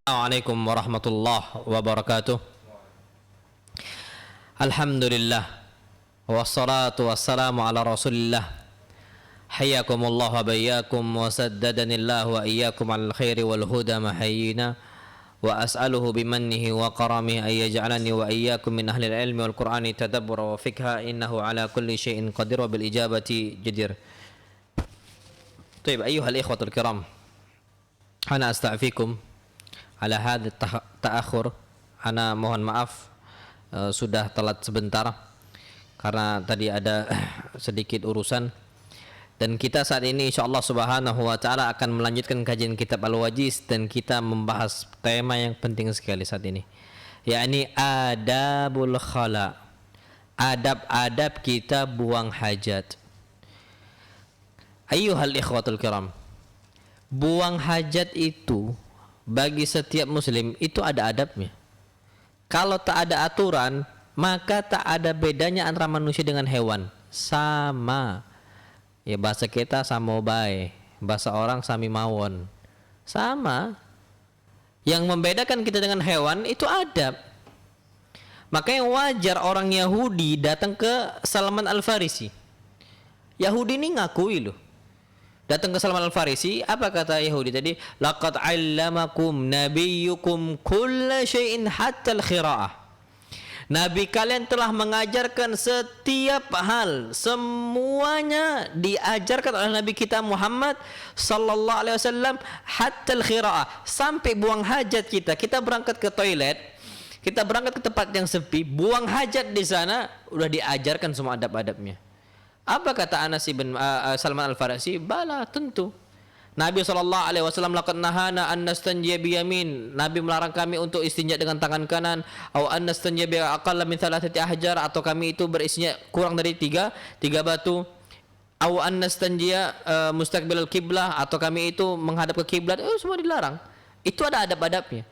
Assalamualaikum warahmatullahi wabarakatuh. Alhamdulillah wassalatu wassalamu ala rasulillah. Hayyakumullah wa bayyakum wa saddadanillah wa iyyakum al khairi wal huda mahayyina wa as'aluhu bimannihi wa karamihi ay yaj'alani wa iyyakum min ahli al-ilmi wal qur'ani tadabbura wa fikha innahu ala kulli syai'in qadir wa bil ijabati jadir. Baik, ayuhal ikhwatul kiram, ana astaghfirukum ala hadha ta'akhur. Ana mohon maaf sudah telat sebentar karena tadi ada sedikit urusan, dan kita saat ini insyaallah subhanahu wa ta'ala akan melanjutkan kajian kitab Al-Wajiz, dan kita membahas tema yang penting sekali saat ini, yakni adabul khala, adab-adab kita buang hajat. Ayyuhal ikhwatul kiram, buang hajat itu bagi setiap muslim itu ada adabnya. Kalau tak ada aturan, maka tak ada bedanya antara manusia dengan hewan. Sama. Ya bahasa kita sama bae, bahasa orang sami mawon. Sama. Yang membedakan kita dengan hewan itu adab. Makanya wajar orang Yahudi datang ke Salman Al-Farisi. Yahudi ini ngakui loh. Datang ke Salman Al-Farisi, apa kata Yahudi tadi? Laqad 'allamakum nabiyyukum kulla syai'in hatta al-qira'ah. Nabi kalian telah mengajarkan setiap hal, semuanya diajarkan oleh Nabi kita Muhammad sallallahu alaihi wasallam, hatta al-qira'ah, sampai buang hajat kita. Kita berangkat ke toilet, kita berangkat ke tempat yang sepi, buang hajat di sana udah diajarkan semua adab-adabnya. Apa kata Anas bin Salman Al-Farisi? Bala, tentu. Nabi SAW laqad nahana an nastanjiya biyamin. Nabi melarang kami untuk istinja dengan tangan kanan. Atau an nastanjiya bi aqalla min thalathati ahjar, atau kami itu beristinja kurang dari tiga batu. Atau an nastanjiya mustaqbilal kiblah, atau kami itu menghadap ke kiblat. Semua dilarang. Itu ada adab-adabnya.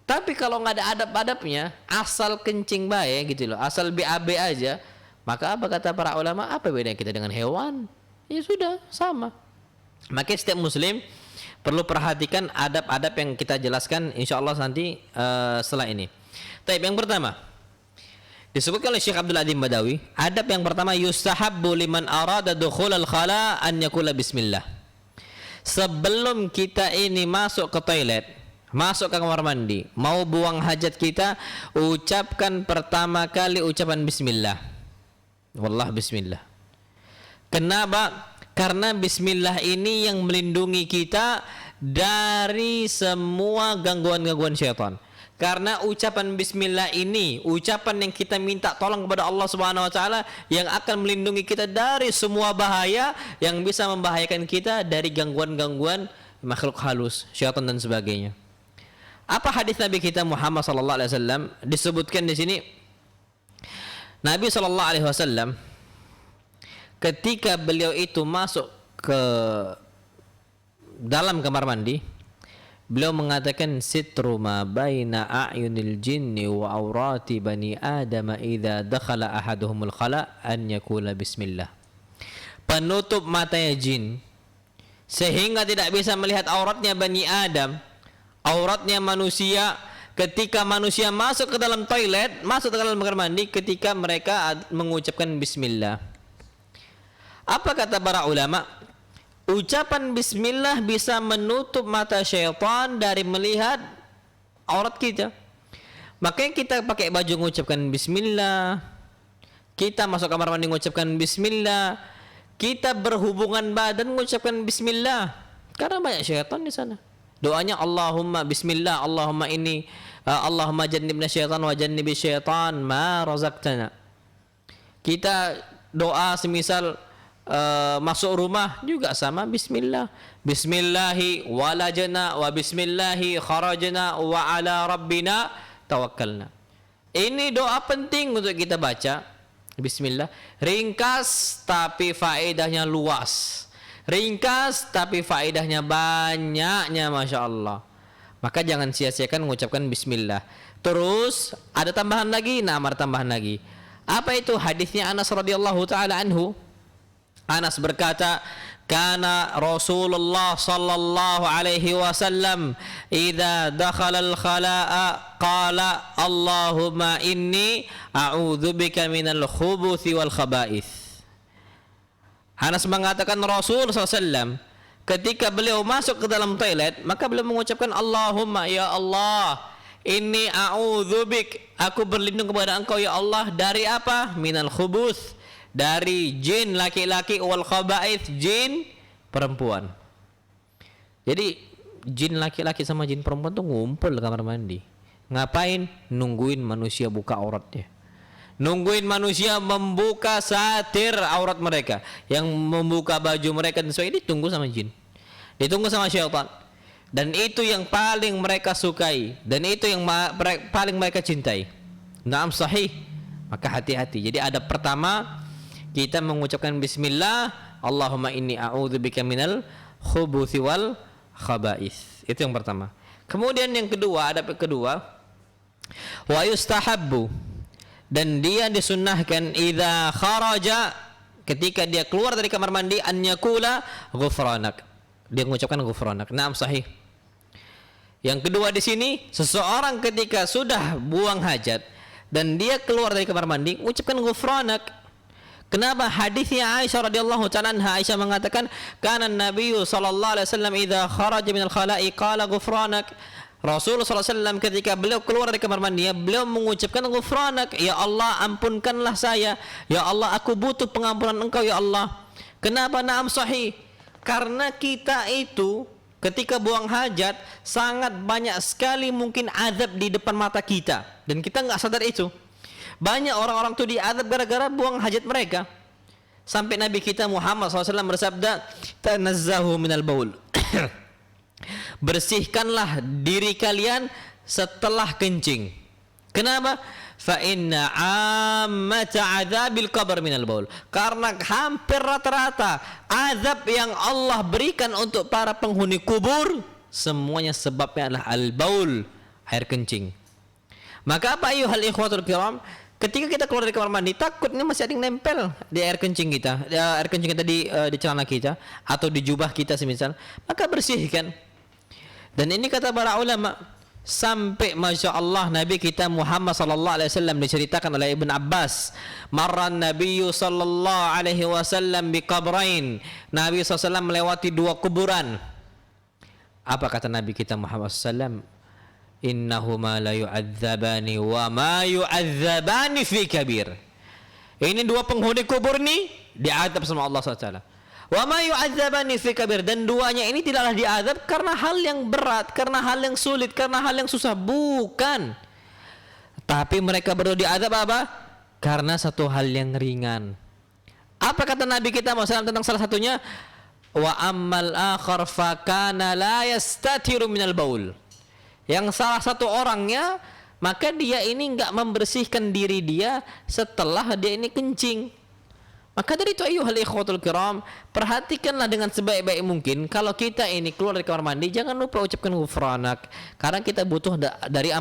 Tapi kalau nggak ada adab-adabnya, asal kencing baik gitu loh, asal BAB aja, maka apa kata para ulama? Apa bedanya kita dengan hewan? Ya sudah, sama. Maka setiap muslim perlu perhatikan adab-adab yang kita jelaskan insyaallah nanti setelah ini. Taib, yang pertama disebutkan oleh Syekh Abdul Adim Badawi, adab yang pertama, yustahabbu liman arada dukhulal khala an yaqula bismillah. Sebelum kita ini masuk ke toilet, masuk ke kamar mandi, mau buang hajat kita, ucapkan pertama kali ucapan bismillah. Wallah bismillah. Kenapa? Karena bismillah ini yang melindungi kita dari semua gangguan-gangguan syaitan. Karena ucapan bismillah ini ucapan yang kita minta tolong kepada Allah Subhanahu wa taala, yang akan melindungi kita dari semua bahaya yang bisa membahayakan kita dari gangguan-gangguan makhluk halus, syaitan dan sebagainya. Apa hadis Nabi kita Muhammad sallallahu alaihi wasallam? Disebutkan di sini Nabi SAW ketika beliau itu masuk ke dalam kamar mandi, beliau mengatakan sitru ma baina a'yunil jinni wa aurati bani adam idza dakhala ahaduhumul khala an yaqula bismillah. Penutup matanya jin sehingga tidak bisa melihat auratnya Bani Adam, auratnya manusia, ketika manusia masuk ke dalam toilet, masuk ke dalam kamar mandi, ketika mereka mengucapkan bismillah. Apa kata para ulama? Ucapan bismillah bisa menutup mata syaitan dari melihat aurat kita. Makanya kita pakai baju mengucapkan bismillah, kita masuk kamar mandi mengucapkan bismillah, kita berhubungan badan mengucapkan bismillah, karena banyak syaitan di sana. Doanya Allahumma bismillah, Allahumma ini Allahumma jannibna syaitan wa jannibi syaitan ma razaqtana. Kita doa semisal masuk rumah juga sama bismillah. Bismillahi walajna wa bismillahi kharajna wa ala rabbina tawakkalna. Ini doa penting untuk kita baca. Bismillah, ringkas tapi faedahnya luas. Ringkas tapi faedahnya banyaknya, Masya Allah. Maka jangan sia-siakan mengucapkan bismillah. Terus ada tambahan lagi, ada tambahan lagi. Apa itu? Hadisnya Anas radhiyallahu taala anhu. Anas berkata, kana Rasulullah sallallahu alaihi wasallam idza dakhala al-khala'a qala Allahumma inni a'udzubika minal khubuthi wal khaba'ith. Anas mengatakan Rasul SAW ketika beliau masuk ke dalam toilet, maka beliau mengucapkan Allahumma, ya Allah, inni a'udzubik, aku berlindung kepada engkau ya Allah dari apa? Minal khubuth, dari jin laki-laki, wal khaba'ith, jin perempuan. Jadi jin laki-laki sama jin perempuan tuh ngumpul di kamar mandi. Ngapain? Nungguin manusia buka auratnya. Nungguin manusia membuka satir aurat mereka, yang membuka baju mereka dan sebagainya, ditunggu sama jin, ditunggu sama syaitan. Dan itu yang paling mereka sukai, dan itu yang paling mereka cintai. Naam, sahih. Maka hati-hati. Jadi ada pertama, kita mengucapkan bismillah, Allahumma inni a'udzubika minal khubuthi wal khaba'ith. Itu yang pertama. Kemudian yang kedua, adab kedua, wa yustahabbu, dan dia disunnahkan idza kharaja, ketika dia keluar dari kamar mandi, an yaqula ghufranak, dia mengucapkan ghufranak. Naam, sahih. Yang kedua di sini, seseorang ketika sudah buang hajat dan dia keluar dari kamar mandi, ucapkan ghufranak. Kenapa? Hadisnya Aisyah radhiyallahu ta'ala anha, Aisyah mengatakan kana Nabi sallallahu alaihi wasallam idza kharaja minal khala'i qala ghufranak. Rasulullah SAW ketika beliau keluar dari kamar mandi, beliau mengucapkan ghufranak, ya Allah ampunkanlah saya, ya Allah aku butuh pengampunan engkau ya Allah. Kenapa? Naam, sahih. Karena kita itu ketika buang hajat sangat banyak sekali mungkin azab di depan mata kita, dan kita nggak sadar itu. Banyak orang-orang tuh diazab gara-gara buang hajat mereka. Sampai Nabi kita Muhammad SAW bersabda, tanazzahu minal baul, bersihkanlah diri kalian setelah kencing. Kenapa? Fa inna ammata adzabil qabr minal baul, karena hampir rata-rata azab yang Allah berikan untuk para penghuni kubur semuanya sebabnya adalah al-baul, air kencing. Maka apa ayuhal ikhwatul kiram, ketika kita keluar dari kamar mandi, takutnya masih ada yang nempel di air kencing kita, air kencing kita di celana kita atau di jubah kita semisal, maka bersihkan. Dan ini kata para ulama, sampai masya Allah Nabi kita Muhammad sallallahu alaihi wasallam diceritakan oleh Ibn Abbas, marran Nabiyyu sallallahu alaihi wasallam bi qabrain, Nabi SAW melewati dua kuburan. Apa kata Nabi kita Muhammad SAW? Innahuma la yu'adzabani wa ma yu'adzabani fi kabir. Ini dua penghuni kubur nih diadab sama Allah SWT. Wa ma yu'adzabani fi kabir, dan duanya ini tidaklah diadab karena hal yang berat, karena hal yang sulit, karena hal yang susah, bukan. Tapi mereka berdua diadab apa? Karena satu hal yang ringan. Apa kata Nabi kita Muhammad tentang salah satunya? Wa ammal akhar fa kana la yastatiru minal baul. Yang salah satu orangnya, maka dia ini enggak membersihkan diri dia setelah dia ini kencing. Maka dari itu ayuhal ikhwatul kiram, perhatikanlah dengan sebaik-baik mungkin. Kalau kita ini keluar dari kamar mandi, jangan lupa ucapkan ghufranak, karena kita butuh dari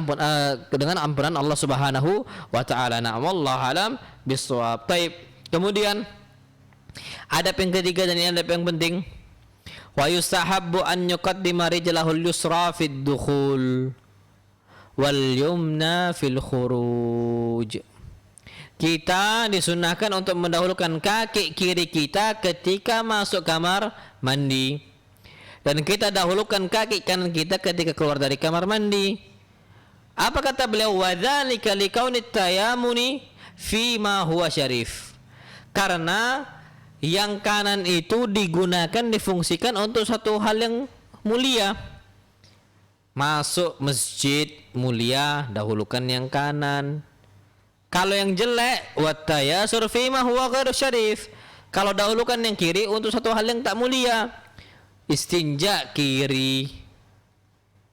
dengan ampunan Allah Subhanahu wa taala. Na'am, wallahu alam bissawab. Baik. Kemudian adab yang ketiga, dan ini adab yang penting, wa yustahabbu an yuqaddima rijlahul yusra fid dukhul wal yumna fil khuruj. Kita disunahkan untuk mendahulukan kaki kiri kita ketika masuk kamar mandi, dan kita dahulukan kaki kanan kita ketika keluar dari kamar mandi. Apa kata beliau? Wa dzalika likaunit tayamuni fi ma huwa syarif, karena yang kanan itu digunakan, difungsikan untuk satu hal yang mulia. Masuk masjid mulia, dahulukan yang kanan. Kalau yang jelek, wattayasur fima huwa ghairu syarif, kalau dahulukan yang kiri untuk satu hal yang tak mulia. Istinja kiri,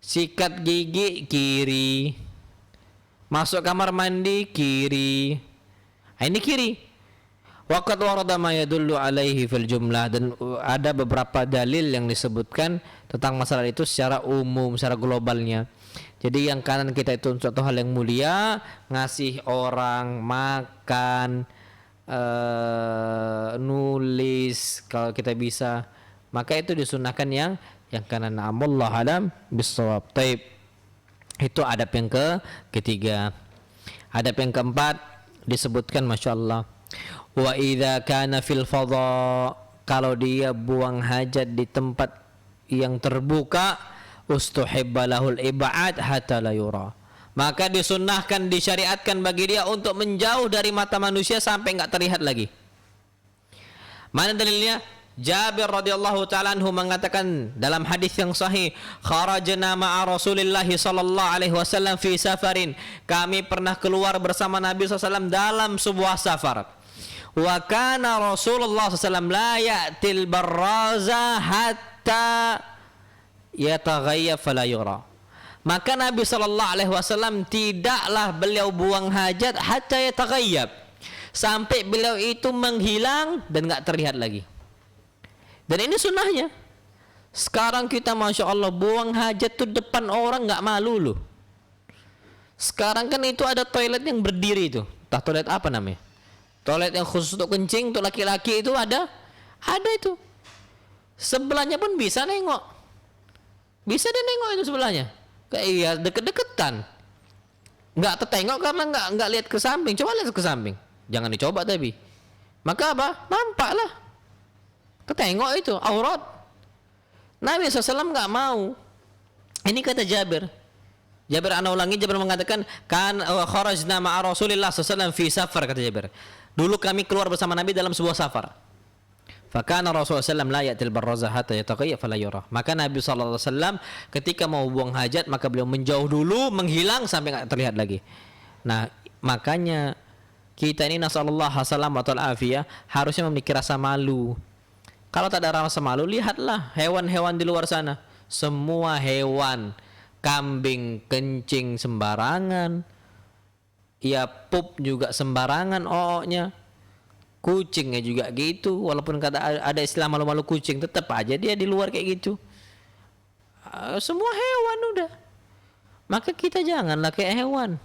sikat gigi kiri, masuk kamar mandi kiri. Nah, ini kiri. Waqad warada ma yadullu alaihi fil jumlah, dan ada beberapa dalil yang disebutkan tentang masalah itu secara umum, secara globalnya. Jadi yang kanan kita itu suatu hal yang mulia, ngasih orang makan, nulis, kalau kita bisa maka itu disunahkan yang kanan. Wallahu alam bissawab. Taib. Itu adab yang ketiga. Adab yang keempat disebutkan masyaallah, wa idza kana fil fadha, kalau dia buang hajat di tempat yang terbuka, ustuhibba lahul ib'ad hatta la yura, maka disunnahkan, disyariatkan bagi dia untuk menjauh dari mata manusia sampai enggak terlihat lagi. Mana dalilnya? Jabir radhiyallahu taala anhu mengatakan dalam hadis yang sahih, kharajna ma'a Rasulillah sallallahu alaihi wasallam fi safarin, kami pernah keluar bersama Nabi SAW dalam sebuah safar. Wa kana Rasulullah SAW la ya'til barraza hatta yataghayyab fala yura, maka Nabi SAW tidaklah beliau buang hajat hatta yataghayyab, sampai beliau itu menghilang dan enggak terlihat lagi. Dan ini sunnahnya. Sekarang kita masya Allah buang hajat tuh depan orang nggak malu loh. Sekarang kan itu ada toilet yang berdiri itu. Entah toilet apa namanya. Toilet yang khusus untuk kencing untuk laki-laki itu ada itu. Sebelahnya pun bisa nengok. Bisa dia nengok itu sebelahnya. Kayak iya deket-deketan. Nggak tertengok karena nggak lihat ke samping. Coba lihat ke samping. Jangan dicoba tapi. Maka apa? Nampak lah. Ketengok itu aurat. Nabi SAW nggak mau. Ini kata Jabir. Jabir ana ulangi, Jabir mengatakan kan kharajna ma'a Rasulillah SAW fi safar, kata Jabir. Dulu kami keluar bersama Nabi dalam sebuah safar. Fakana Rasulullah SAW la ya'til barraza hatta yataghayyab fala yura. Maka Nabi SAW ketika mau buang hajat maka beliau menjauh dulu, menghilang sampai nggak terlihat lagi. Nah, makanya kita ini nasallallahu salamatan wal afiyah harusnya memiliki rasa malu. Kalau tak ada rasa malu, lihatlah hewan-hewan di luar sana. Semua hewan, kambing kencing sembarangan, ya pup juga sembarangan ooknya, kucingnya juga gitu. Walaupun kata ada istilah malu-malu kucing, tetap aja dia di luar kayak gitu. Semua hewan udah. Maka kita janganlah kayak hewan.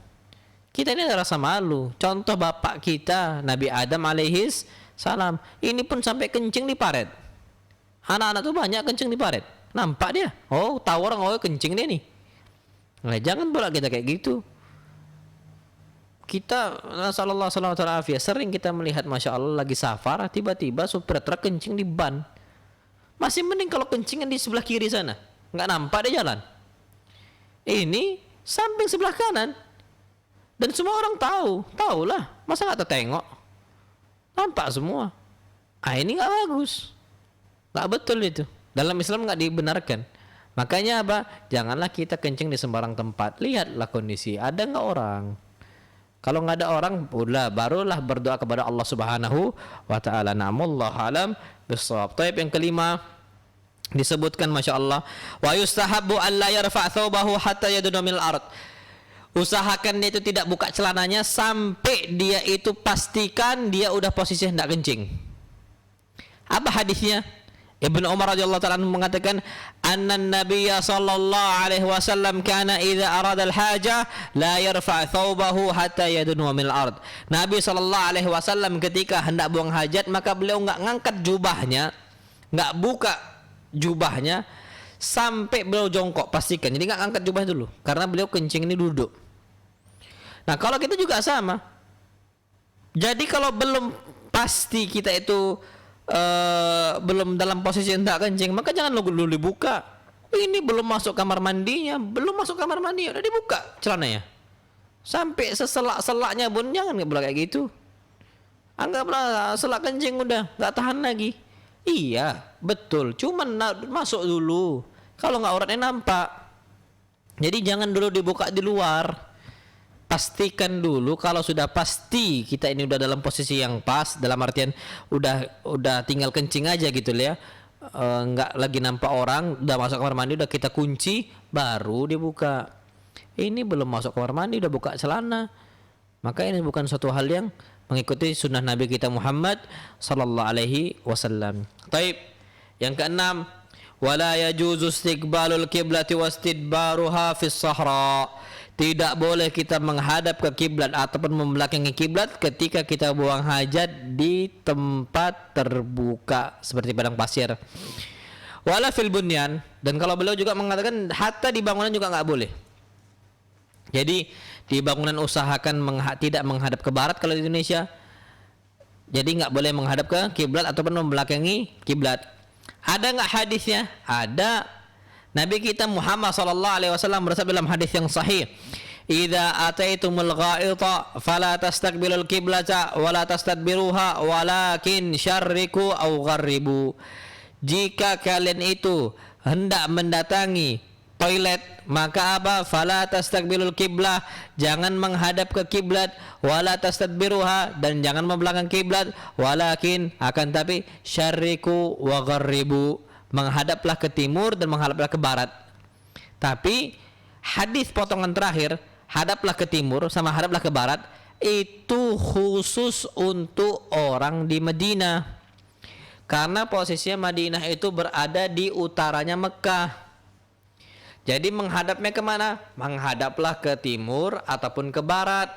Kita ini ada rasa malu. Contoh bapak kita Nabi Adam alaihis salam, ini pun sampai kencing di paret. Anak-anak tuh banyak kencing di paret. Nampak dia. Oh, tahu orang, oh kencing dia nih. Nah, jangan pula kita kayak gitu. Kita sallallahu alaihi wasallam sering kita melihat masya Allah lagi safar, tiba-tiba supir truk kencing di ban. Masih mending kalau kencingan di sebelah kiri sana, nggak nampak dia jalan. Ini samping sebelah kanan. Dan semua orang tahulah. Masa nggak tertengok? Nampak semua. Ini nggak bagus, nggak betul itu. Dalam Islam nggak dibenarkan. Makanya apa? Janganlah kita kencing di sembarang tempat. Lihatlah kondisi, ada nggak orang. Kalau nggak ada orang, barulah berdoa kepada Allah Subhanahu wa Ta'ala. Namullahu alam bissawab. Taib yang kelima disebutkan masya Allah, wa yustahabbu an la yarfa' thawbahu hatta yaduna minal ard. Usahakan dia itu tidak buka celananya sampai dia itu pastikan dia udah posisi hendak kencing. Apa hadisnya? Ibnu Umar radhiyallahu ta'ala mengatakan, annan nabiyya sallallahu alaihi wasallam kana idza arada al-haja la yarfa' thawbahu hatta yadunu min al-ard. Nabi sallallahu alaihi wasallam ketika hendak buang hajat maka beliau enggak ngangkat jubahnya, enggak buka jubahnya sampai beliau jongkok, pastikan. Jadi enggak angkat jubahnya dulu karena beliau kencing ini duduk. Nah, kalau kita juga sama. Jadi kalau belum pasti kita itu belum dalam posisi hendak kencing, maka jangan dulu dibuka. Ini belum masuk kamar mandinya, udah dibuka celananya. Sampai seselak-selaknya pun jangan kayak gitu. Anggaplah selak kencing udah nggak tahan lagi. Iya, betul. Cuman masuk dulu. Kalau nggak auratnya nampak. Jadi jangan dulu dibuka di luar. Pastikan dulu kalau sudah pasti kita ini udah dalam posisi yang pas, dalam artian udah tinggal kencing aja gitu ya, nggak lagi nampak orang, udah masuk kamar mandi udah kita kunci baru dibuka. Ini belum masuk kamar mandi udah buka celana, maka ini bukan suatu hal yang mengikuti sunnah Nabi kita Muhammad sallallahu alaihi wasallam. Taib. Yang keenam, wala yajuzu istiqbalul qiblati wastidbaruha fis sahra. Tidak boleh kita menghadap ke kiblat ataupun membelakangi kiblat ketika kita buang hajat di tempat terbuka seperti padang pasir. Wala fil bunyan, dan kalau beliau juga mengatakan hatta di bangunan juga nggak boleh. Jadi di bangunan usahakan tidak menghadap ke barat kalau di Indonesia. Jadi nggak boleh menghadap ke kiblat ataupun membelakangi kiblat. Ada nggak hadisnya? Ada. Nabi kita Muhammad sallallahu alaihi wasallam bersabda dalam hadis yang sahih, "Idza ataitumul gha'ita fala tastaqbilul qiblata wa la tastadbiruha walakin syarriku aw gharribu." Jika kalian itu hendak mendatangi toilet, maka apa? Fala tastaqbilul qiblah, jangan menghadap ke kiblat, wala tastadbiruha, dan jangan membelakang kiblat, walakin akan tapi syarriku wa gharribu, menghadaplah ke timur dan menghadaplah ke barat. Tapi hadis potongan terakhir, hadaplah ke timur sama hadaplah ke barat, itu khusus untuk orang di Madinah. Karena posisinya Madinah itu berada di utaranya Mekah. Jadi menghadapnya kemana? Menghadaplah ke timur ataupun ke barat.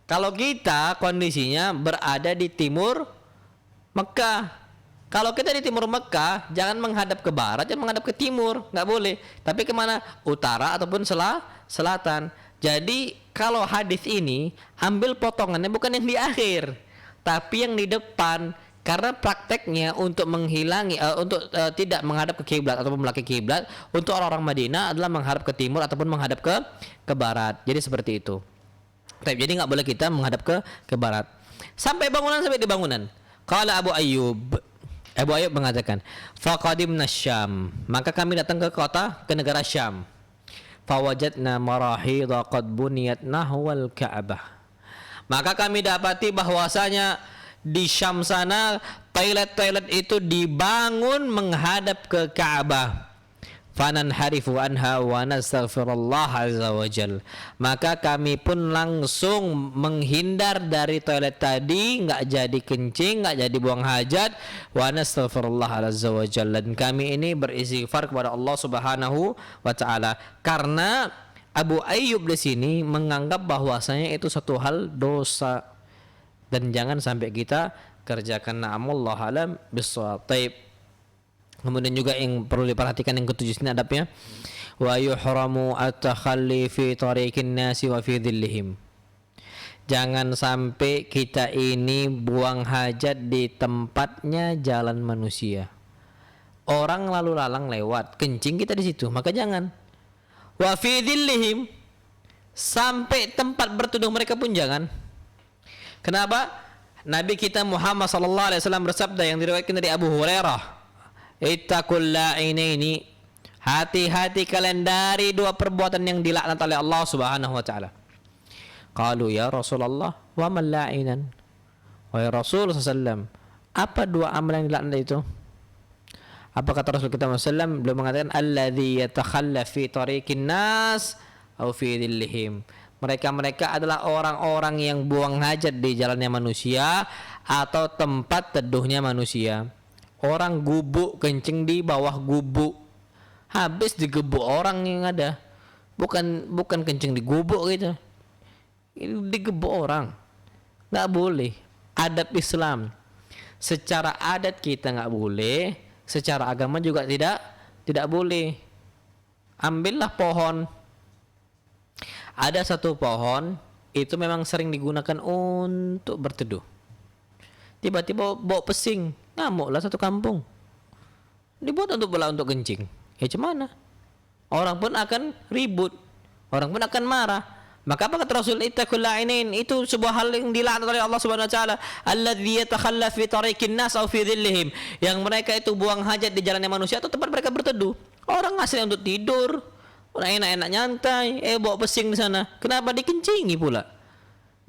Kalau kita kondisinya berada di timur Mekah. Kalau kita di timur Mekah, jangan menghadap ke barat, jangan menghadap ke timur, nggak boleh. Tapi kemana? Utara ataupun selatan. Jadi kalau hadis ini ambil potongannya bukan yang di akhir, tapi yang di depan. Karena prakteknya untuk menghilangi tidak menghadap ke kiblat ataupun membelakangi kiblat untuk orang-orang Madinah adalah menghadap ke timur ataupun menghadap ke barat. Jadi seperti itu. Jadi nggak boleh kita menghadap ke barat. Sampai di bangunan. Qala Abu Ayyub mengatakan, faqadimna Syam, maka kami datang ke negara Syam. Fawajadna marahidha qad buniyat nahwal Ka'bah. Maka kami dapati bahwasanya di Syam sana toilet itu dibangun menghadap ke Ka'bah. Fananharifu anha wa nastaghfirullah azza wajal. Maka kami pun langsung menghindar dari toilet tadi, nggak jadi kencing, nggak jadi buang hajat, wa nastaghfirullah azza wajal, dan kami ini beristighfar kepada Allah Subhanahu wa taala. Karena Abu Ayyub di sini menganggap bahwasanya itu satu hal dosa dan jangan sampai kita kerjakan. Na'amullah alam bisawab. Kemudian juga yang perlu diperhatikan yang ketujuh sini adabnya, wa yuhramu at-takhalli fi tariqin nasi wa fi dhillihim. Jangan sampai kita ini buang hajat di tempatnya jalan manusia. Orang lalu lalang lewat, kencing kita di situ, maka jangan. Wa fi dhillihim, sampai tempat berteduh mereka pun jangan. Kenapa? Nabi kita Muhammad sallallahu alaihi wasallam bersabda yang diriwayatkan dari Abu Hurairah, "Ittaqul la'inaini." Hati-hati kalian dari dua perbuatan yang dilaknat oleh Allah Subhanahu wa taala. Qalu ya Rasulullah, wa mal la'inan? Wahai Rasul sallallahu alaihi wasallam, apa dua amalan yang dilaknat itu? Apa kata Rasul kita sallallahu beliau mengatakan, alladzi yatakhalla fi tariqin nas aw fi dhillihim. Mereka adalah orang-orang yang buang hajat di jalannya manusia atau tempat teduhnya manusia. Orang gubuk kencing di bawah gubuk, habis digebuk orang yang ada. Bukan kencing di gubuk gitu. Ini digebuk orang. Nggak boleh. Adab Islam. Secara adat kita nggak boleh, secara agama juga tidak boleh. Ambillah pohon. Ada satu pohon itu memang sering digunakan untuk berteduh. Tiba-tiba bawa pesing, ngamuklah satu kampung. Dibuat untuk kencing. Ya cuman orang pun akan ribut, orang pun akan marah. Maka apa kata Rasul, ittaqul la'inin, itu sebuah hal yang dilaknat oleh Allah Subhanahu wa taala. Alladzi yatakhalla fi tariqin nas aw fi dhillihim, yang mereka itu buang hajat di jalannya manusia atau tempat mereka berteduh. Orang asli untuk tidur, orang enak-enak nyantai, bawa pesing di sana. Kenapa dikencingi pula?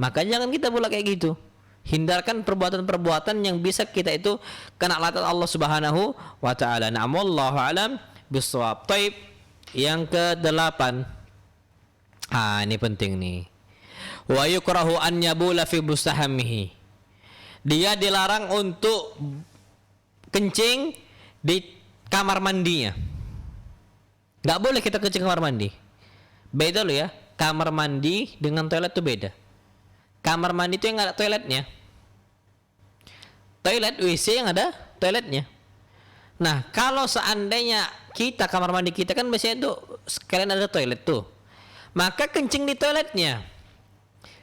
Maka jangan kita pula kayak gitu. Hindarkan perbuatan-perbuatan yang bisa kita itu kena laknat Allah Subhanahu wa taala. Na'amullahu alam bisawab. Taib. Yang ke-8. Ini penting nih. Wa yukrahu an yabula fi bustahamihi. Dia dilarang untuk kencing di kamar mandinya. Nggak boleh kita kencing kamar mandi. Beda loh ya, kamar mandi dengan toilet itu beda. Kamar mandi itu yang nggak ada toiletnya. Toilet WC yang ada toiletnya. Nah, kalau seandainya kita kamar mandi kita kan biasanya tuh sekalian ada toilet tuh. Maka kencing di toiletnya.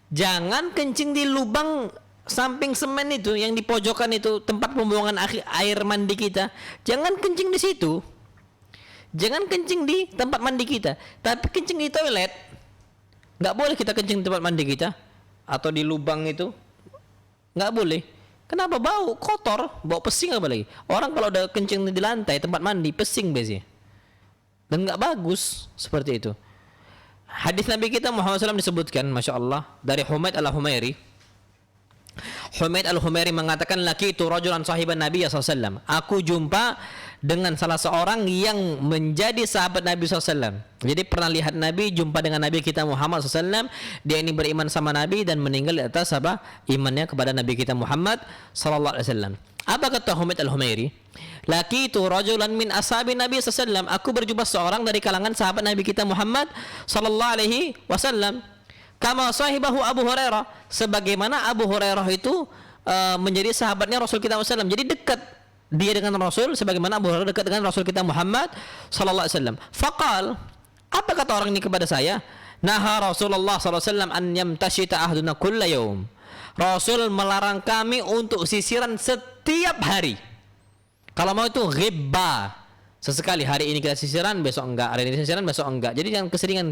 Jangan kencing di lubang samping semen itu yang di pojokan itu tempat pembuangan air mandi kita. Jangan kencing di situ. Jangan kencing di tempat mandi kita, tapi kencing di toilet. Nggak boleh kita kencing di tempat mandi kita atau di lubang itu. Nggak boleh. Kenapa? Bau kotor, bau pesing apa lagi. Orang kalau udah kencing di lantai tempat mandi pesing biasanya. Dan nggak bagus seperti itu. Hadis Nabi kita Muhammad SAW disebutkan, Masya Allah, dari Humaid al-Humairi. Humaid al-Humairi mengatakan, laki itu rajulan sahiban Nabi SAW. Aku jumpa dengan salah seorang yang menjadi sahabat Nabi SAW. Jadi pernah lihat Nabi, jumpa dengan Nabi kita Muhammad SAW. Dia ini beriman sama Nabi dan meninggal di atas apa? Imannya kepada Nabi kita Muhammad SAW. Apa kata Humaid al-Humairi? Laki itu rajulan min ashabi Nabi SAW. Aku berjumpa seorang dari kalangan sahabat Nabi kita Muhammad SAW. Kama sahibahu Abu Hurairah, sebagaimana Abu Hurairah itu menjadi sahabatnya Rasul kita SAW. Jadi dekat dia dengan Rasul, sebagaimana Abu Hurairah dekat dengan Rasul kita Muhammad SAW. Faqal, apa kata orang ini kepada saya? Naha Rasulullah SAW an yamtashita ahduna kulla yaum. Rasul melarang kami untuk sisiran setiap hari. Kalau mau itu ghibba, sesekali, hari ini kita sisiran, besok enggak, hari ini sisiran, besok enggak. Jadi jangan keseringan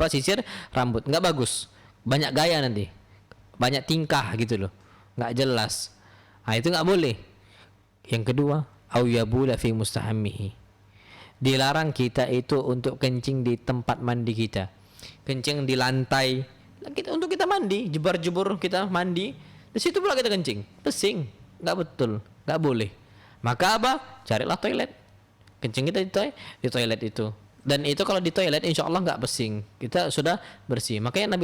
sisir rambut, enggak bagus. Banyak gaya nanti, banyak tingkah gitu loh, enggak jelas. Nah itu enggak boleh. Yang kedua, au yabula fi mustahammihi. Dilarang kita itu untuk kencing di tempat mandi kita. Kencing di lantai, untuk kita mandi, jebur-jebur kita mandi, di situ pula kita kencing. Pesing, enggak betul, enggak boleh. Maka apa? Carilah toilet. Kencing kita di toilet itu. Dan itu kalau di toilet insya Allah nggak pesing. Kita sudah bersih. Makanya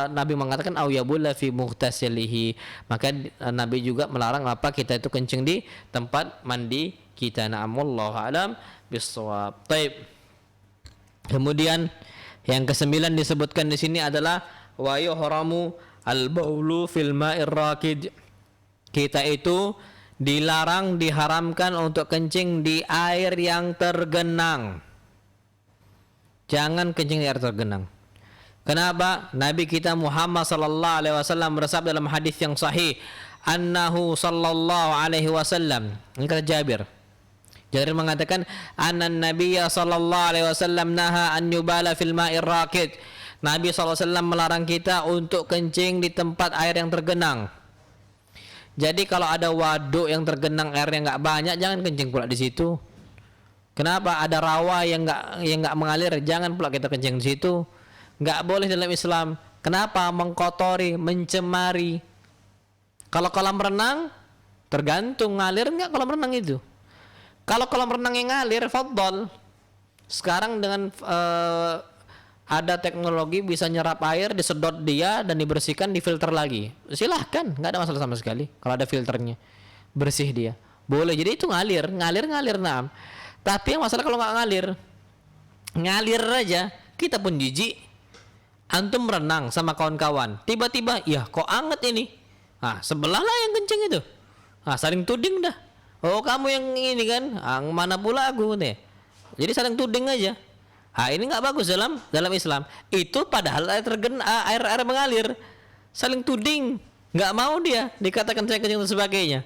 Nabi mengatakan au yabulla fi mughtasilihi. Maka Nabi juga melarang apa? Kita itu kencing di tempat mandi kita. Na'amullahu a'lam bissawab. Baik. Kemudian yang kesembilan disebutkan di sini adalah wa yuhramu al-baulu fil ma'ir rakid. Kita itu dilarang, diharamkan untuk kencing di air yang tergenang. Jangan kencing di air tergenang. Kenapa? Nabi kita Muhammad sallallahu alaihi wasallam bersabda dalam hadis yang sahih, annahu sallallahu alaihi wasallam. Ini kata Jabir. Jabir mengatakan, annan nabiyya sallallahu alaihi wasallam naha an yubala fil ma'ir rakid. Nabi sallallahu alaihi wasallam melarang kita untuk kencing di tempat air yang tergenang. Jadi kalau ada waduk yang tergenang airnya nggak banyak, jangan kencing pula di situ. Kenapa? Ada rawa yang nggak mengalir, jangan pula kita kencing di situ. Nggak boleh dalam Islam. Kenapa? Mengkotori, mencemari. Kalau kolam renang, tergantung ngalir nggak kolam renang itu. Kalau kolam renang yang ngalir, fadhol. Sekarang dengan ada teknologi bisa nyerap air, disedot dia dan dibersihkan, difilter lagi. Silahkan, nggak ada masalah sama sekali. Kalau ada filternya, bersih dia. Boleh. Jadi itu ngalir. Nah. Tapi yang masalah kalau nggak ngalir aja, kita pun jijik. Antum renang sama kawan-kawan, tiba-tiba, ya kok anget ini? Ah, sebelah lah yang kencing itu. Ah, saling tuding dah. Oh kamu yang ini kan? Ah, mana pula aku nih? Jadi saling tuding aja. Ah, ini nggak bagus dalam Islam. Itu padahal air mengalir, saling tuding, nggak mau dia dikatakan saya kencing dan sebagainya.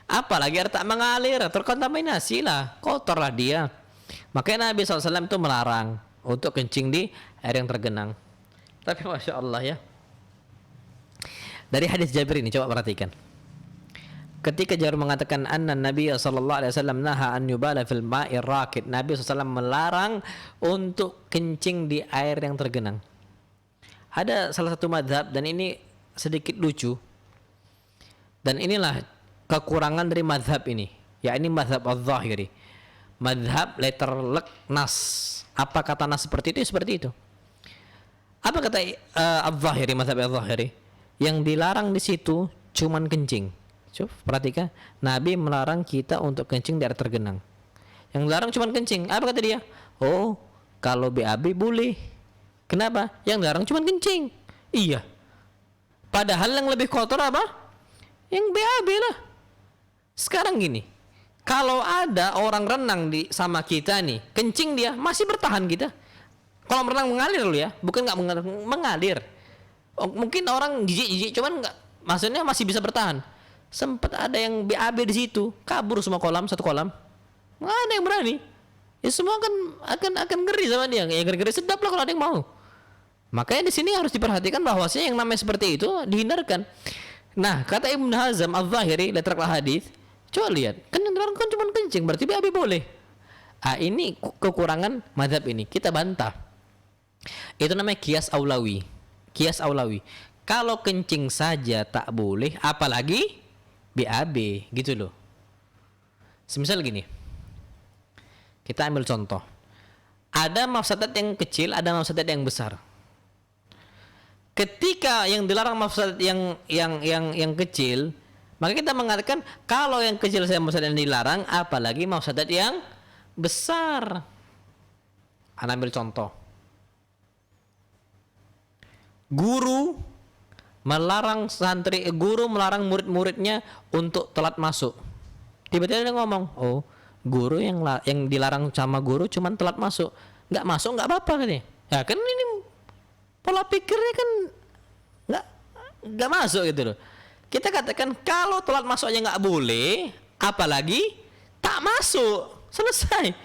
Apalagi air tak mengalir, terkontaminasi lah, kotor lah dia. Makanya Nabi SAW itu melarang untuk kencing di air yang tergenang. Tapi Masya Allah ya, dari hadis Jabir ini coba perhatikan. Ketika Jabir mengatakan anna Nabi sallallahu alaihi wasallam naha an yubala fil ma'ir rakid, Nabi SAW melarang untuk kencing di air yang tergenang. Ada salah satu madhab, dan ini sedikit lucu, dan inilah kekurangan dari madhab ini, yakni madhab al-zahiri, madhab letter lek nas. Apa kata nas seperti itu? Seperti itu. Apa kata al-zahiri, madhab al-zahiri? Yang dilarang di situ cuman kencing. Coba perhatikan, Nabi melarang kita untuk kencing di air tergenang. Yang dilarang cuma kencing. Apa kata dia? Oh, kalau BAB boleh. Kenapa? Yang dilarang cuma kencing. Iya. Padahal yang lebih kotor apa? Yang BAB lah. Sekarang gini, Kalau ada orang renang di sama kita nih, kencing dia, masih bertahan kita. Kalau renang mengalir loh ya, bukan nggak mengalir. Mungkin orang jijik-jijik, cuman nggak, maksudnya masih bisa bertahan. Sempat ada yang BAB di situ, kabur semua kolam, satu kolam. Nggak ada yang berani. Ya semua akan ngeri sama dia. Ya ngeri-ngeri sedap lah kalau ada yang mau. Makanya di sini harus diperhatikan bahwasanya yang namanya seperti itu dihindarkan. Nah, kata Ibnu Hazm Al-Zahiri, letrak hadis, coba lihat, kan yang dilarang kan cuma kencing, berarti BAB boleh. Ini kekurangan mazhab ini, kita bantah. Itu namanya kias aulawi. Kias aulawi. Kalau kencing saja tak boleh, apalagi BAB, gitu loh. Semisal gini, kita ambil contoh. Ada mafsadat yang kecil, ada mafsadat yang besar. Ketika yang dilarang mafsadat yang kecil, maka kita mengatakan kalau yang kecil saya mafsadat yang dilarang, apalagi mafsadat yang besar. Ana ambil contoh. Guru melarang murid-muridnya untuk telat masuk. Tiba-tiba dia ngomong, "Oh, guru yang dilarang sama guru cuman telat masuk. Enggak masuk enggak apa-apa katanya." Ya kan ini pola pikirnya kan enggak masuk gitu loh. Kita katakan kalau telat masuk aja nggak boleh, apalagi tak masuk, selesai.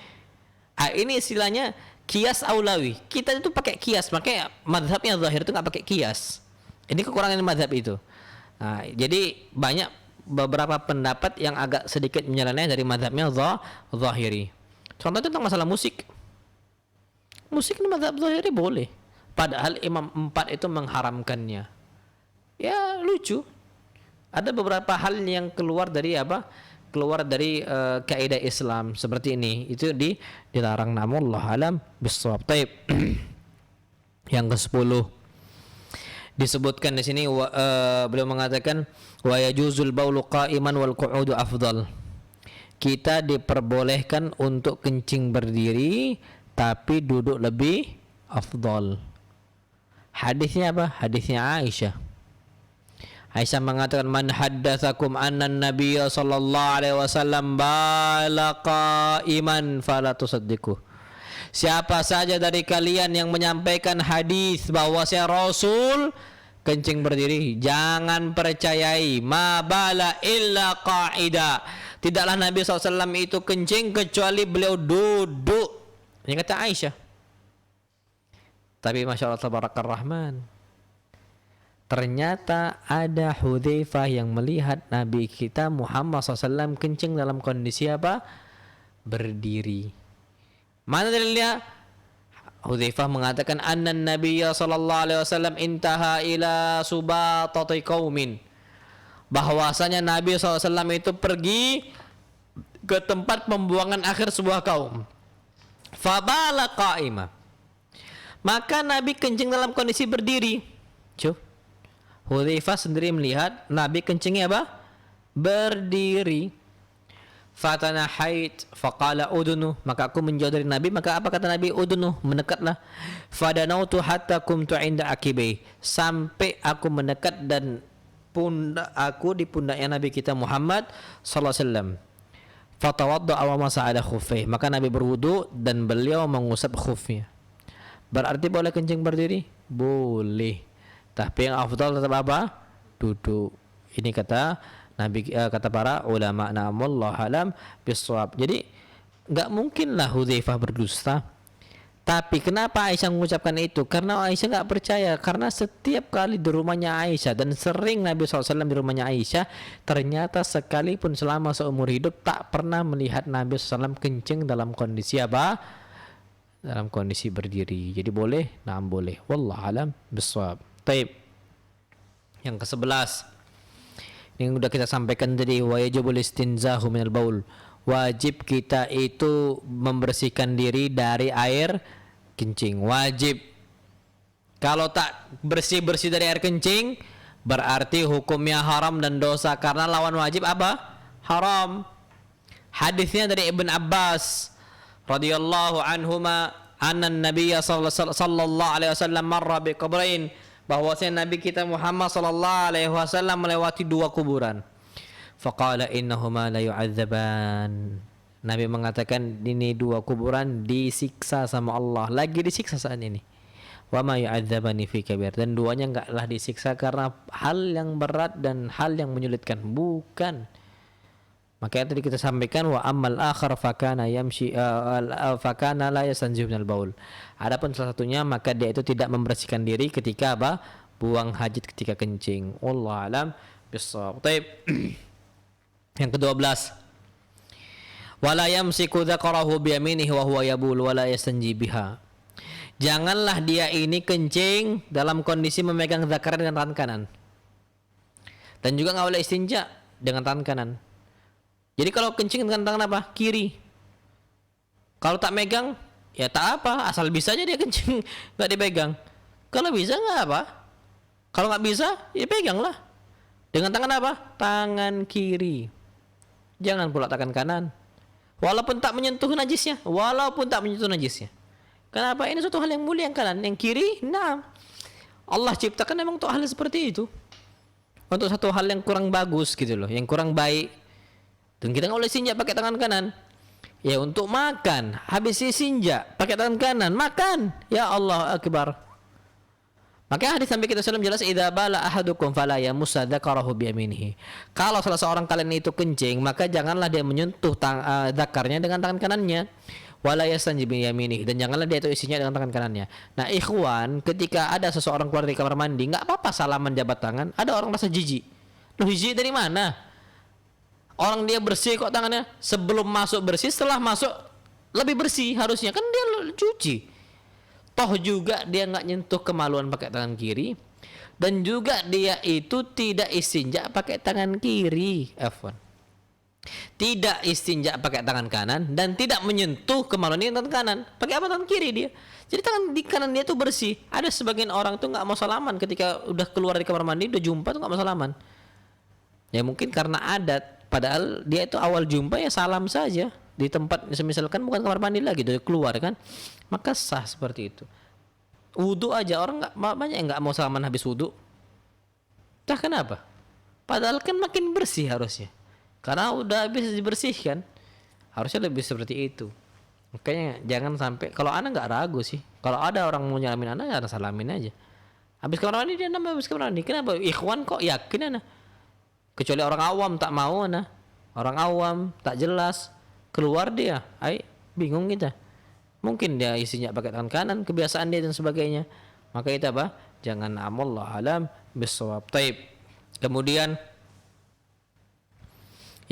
Ini istilahnya kias aulawi. Kita itu pakai kias, makanya mazhabnya zahir itu nggak pakai kias. Ini kekurangan mazhab itu. Jadi banyak beberapa pendapat yang agak sedikit menyeleneh dari mazhabnya zahiri. Contohnya tentang masalah musik. Musik ini mazhab zahiri boleh, padahal Imam 4 itu mengharamkannya. Ya lucu. Ada beberapa hal yang keluar dari kaidah Islam seperti ini, itu dilarang, namun Allah alam bisawab. Taib. Yang ke-10 disebutkan di sini beliau mengatakan wa yajuzul baulu qa'iman wal qu'udu afdal. Kita diperbolehkan untuk kencing berdiri tapi duduk lebih afdal. Hadisnya apa? Hadisnya Aisyah. Aisyah mengatakan man haddatsakum anna an-nabiy sallallahu alaihi wasallam bala qa'iman fala tusaddiquh. Siapa saja dari kalian yang menyampaikan hadis bahwasanya Rasul kencing berdiri, jangan percayai. Ma bala illa qa'ida. Tidaklah Nabi SAW itu kencing kecuali beliau duduk. Ini kata Aisyah. Tapi Masya Allah Tabarakar Rahman, ternyata ada Hudzaifah yang melihat Nabi kita Muhammad SAW kencing dalam kondisi apa? Berdiri. Mana dalilnya? Hudzaifah mengatakan anna Nabiya sallallahu alaihi wasallam intaha ila subatati qaumin. Bahwasanya Nabi SAW itu pergi ke tempat pembuangan akhir sebuah kaum. Fabala qa'imah. Maka Nabi kencing dalam kondisi berdiri. Cuk. Hudzaifah sendiri melihat Nabi kencingnya apa? Berdiri. Fatanahait faqala udunu, maka aku menjauh dari Nabi. Maka apa kata Nabi? Udunu, mendekatlah. Fadanautu hatta kumtu inda akibai, sampai aku mendekat dan pundak aku di pundaknya Nabi kita Muhammad sallallahu alaihi wasallam. Fatawadda wa masa'ala khuffai, maka Nabi berwudu dan beliau mengusap khufnya. Berarti boleh kencing berdiri? Boleh. Tapi yang afdal tetap apa? Duduk. Ini kata Nabi, kata para ulama, na'amullah alam bisawab. Jadi enggak mungkinlah Hudzaifah berdusta. Tapi kenapa Aisyah mengucapkan itu? Karena Aisyah enggak percaya. Karena setiap kali di rumahnya Aisyah, dan sering Nabi SAW di rumahnya Aisyah, ternyata sekalipun selama seumur hidup tak pernah melihat Nabi SAW kencing dalam kondisi apa? Dalam kondisi berdiri. Jadi boleh? Nah boleh. Wallahu alam bisawab. Taib. Yang ke-11 yang sudah kita sampaikan tadi, wa yajibul istinzahu minal baul. Wajib kita itu membersihkan diri dari air kencing. Wajib. Kalau tak bersih-bersih dari air kencing, berarti hukumnya haram dan dosa, karena lawan wajib apa? Haram. Hadisnya dari Ibn Abbas radhiyallahu anhuma, anna an-nabiy sallallahu alaihi wasallam marra bi qabrain, bahwasanya Nabi kita Muhammad sallallahu alaihi wasallam melewati dua kuburan. Faqala innahuma la yu'adzaban. Nabi mengatakan ini dua kuburan disiksa sama Allah, lagi disiksa saat ini. Wa ma yu'adzabani fi kabir, dan duanya enggaklah disiksa karena hal yang berat dan hal yang menyulitkan, bukan. Makanya tadi kita sampaikan wa ammal akhar fakana yamshi fakana la yastanzi minal baul. Adapun salah satunya maka dia itu tidak membersihkan diri ketika apa? Buang hajat ketika kencing. Wallahu alam bissawab. Baik. Yang ke-12. Wala yamsiku dzakarahu bi yaminihi wa huwa yabul wala yastanji biha. Janganlah dia ini kencing dalam kondisi memegang zakar dengan tangan kanan. Dan juga enggak boleh istinja dengan tangan kanan. Jadi kalau kencing dengan tangan apa? Kiri. Kalau tak megang, ya tak apa, asal bisa aja dia kencing, enggak dipegang. Kalau bisa enggak apa? Kalau enggak bisa, ya peganglah. Dengan tangan apa? Tangan kiri. Jangan pula tangan kanan. Walaupun tak menyentuh najisnya, Kenapa? Ini suatu hal yang mulia yang kanan, yang kiri, nah. Allah ciptakan memang untuk hal seperti itu. Untuk satu hal yang kurang bagus gitu loh, yang kurang baik. Dan kita nggak boleh sinjak pakai tangan kanan. Ya untuk makan, habis sinjak pakai tangan kanan, makan. Ya Allah akbar. Maka hadis sampai kita salam jelas, idza bala ahadukum fala yamussa dzakarahu bi yaminihi. Kalau salah seorang kalian itu kencing, maka janganlah dia menyentuh zakarnya dengan tangan kanannya. Wala yastanji bi yaminihi, dan janganlah dia itu isinya dengan tangan kanannya. Nah, ikhwan, ketika ada seseorang keluar dari kamar mandi, enggak apa-apa salaman jabat tangan. Ada orang rasa jijik. Loh, jijik dari mana? Orang dia bersih kok tangannya, sebelum masuk bersih, setelah masuk lebih bersih harusnya, kan dia cuci. Toh juga dia nggak nyentuh kemaluan pakai tangan kiri, dan juga dia itu tidak istinja pakai tangan kiri, F1. Tidak istinja pakai tangan kanan dan tidak menyentuh kemaluan dengan tangan kanan. Pakai apa? Tangan kiri dia. Jadi tangan di kanan dia tuh bersih. Ada sebagian orang tuh nggak mau salaman ketika udah keluar dari kamar mandi, udah jumpa tuh nggak mau salaman. Ya mungkin karena adat. Padahal dia itu awal jumpa ya salam saja di tempat, misalkan bukan kamar mandi lagi, udah keluar kan, maka sah seperti itu. Wudu aja orang nggak banyak yang nggak mau salaman habis wudu. Entah kenapa. Padahal kan makin bersih harusnya, karena udah habis dibersihkan, harusnya lebih seperti itu. Makanya jangan sampai, kalau anak nggak ragu sih, kalau ada orang mau nyalamin anak ya salamin aja. Habis kamar mandi dia nambah habis kamar mandi. Kenapa? Ikhwan kok yakin anak. Kecuali orang awam tak mau nah. Orang awam tak jelas, keluar dia, bingung kita. Mungkin dia isinya pakai tangan kanan, kebiasaan dia dan sebagainya. Maka itu apa? Jangan, amallahu alam bissawab. Taib. Kemudian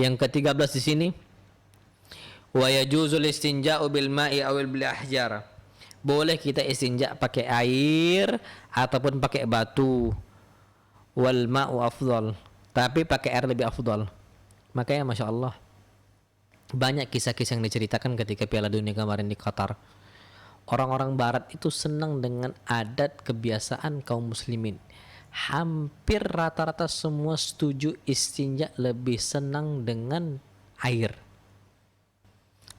yang ke-13 di sini, wa yajuzul istinja'u bil ma'i awil bil ahjar. Boleh kita istinja pakai air ataupun pakai batu. Wal ma'u afdal. Tapi pakai air lebih afdal. Makanya Masya Allah, banyak kisah-kisah yang diceritakan ketika Piala Dunia kemarin di Qatar. Orang-orang barat itu senang dengan adat kebiasaan kaum muslimin. Hampir rata-rata semua setuju istinja lebih senang dengan air.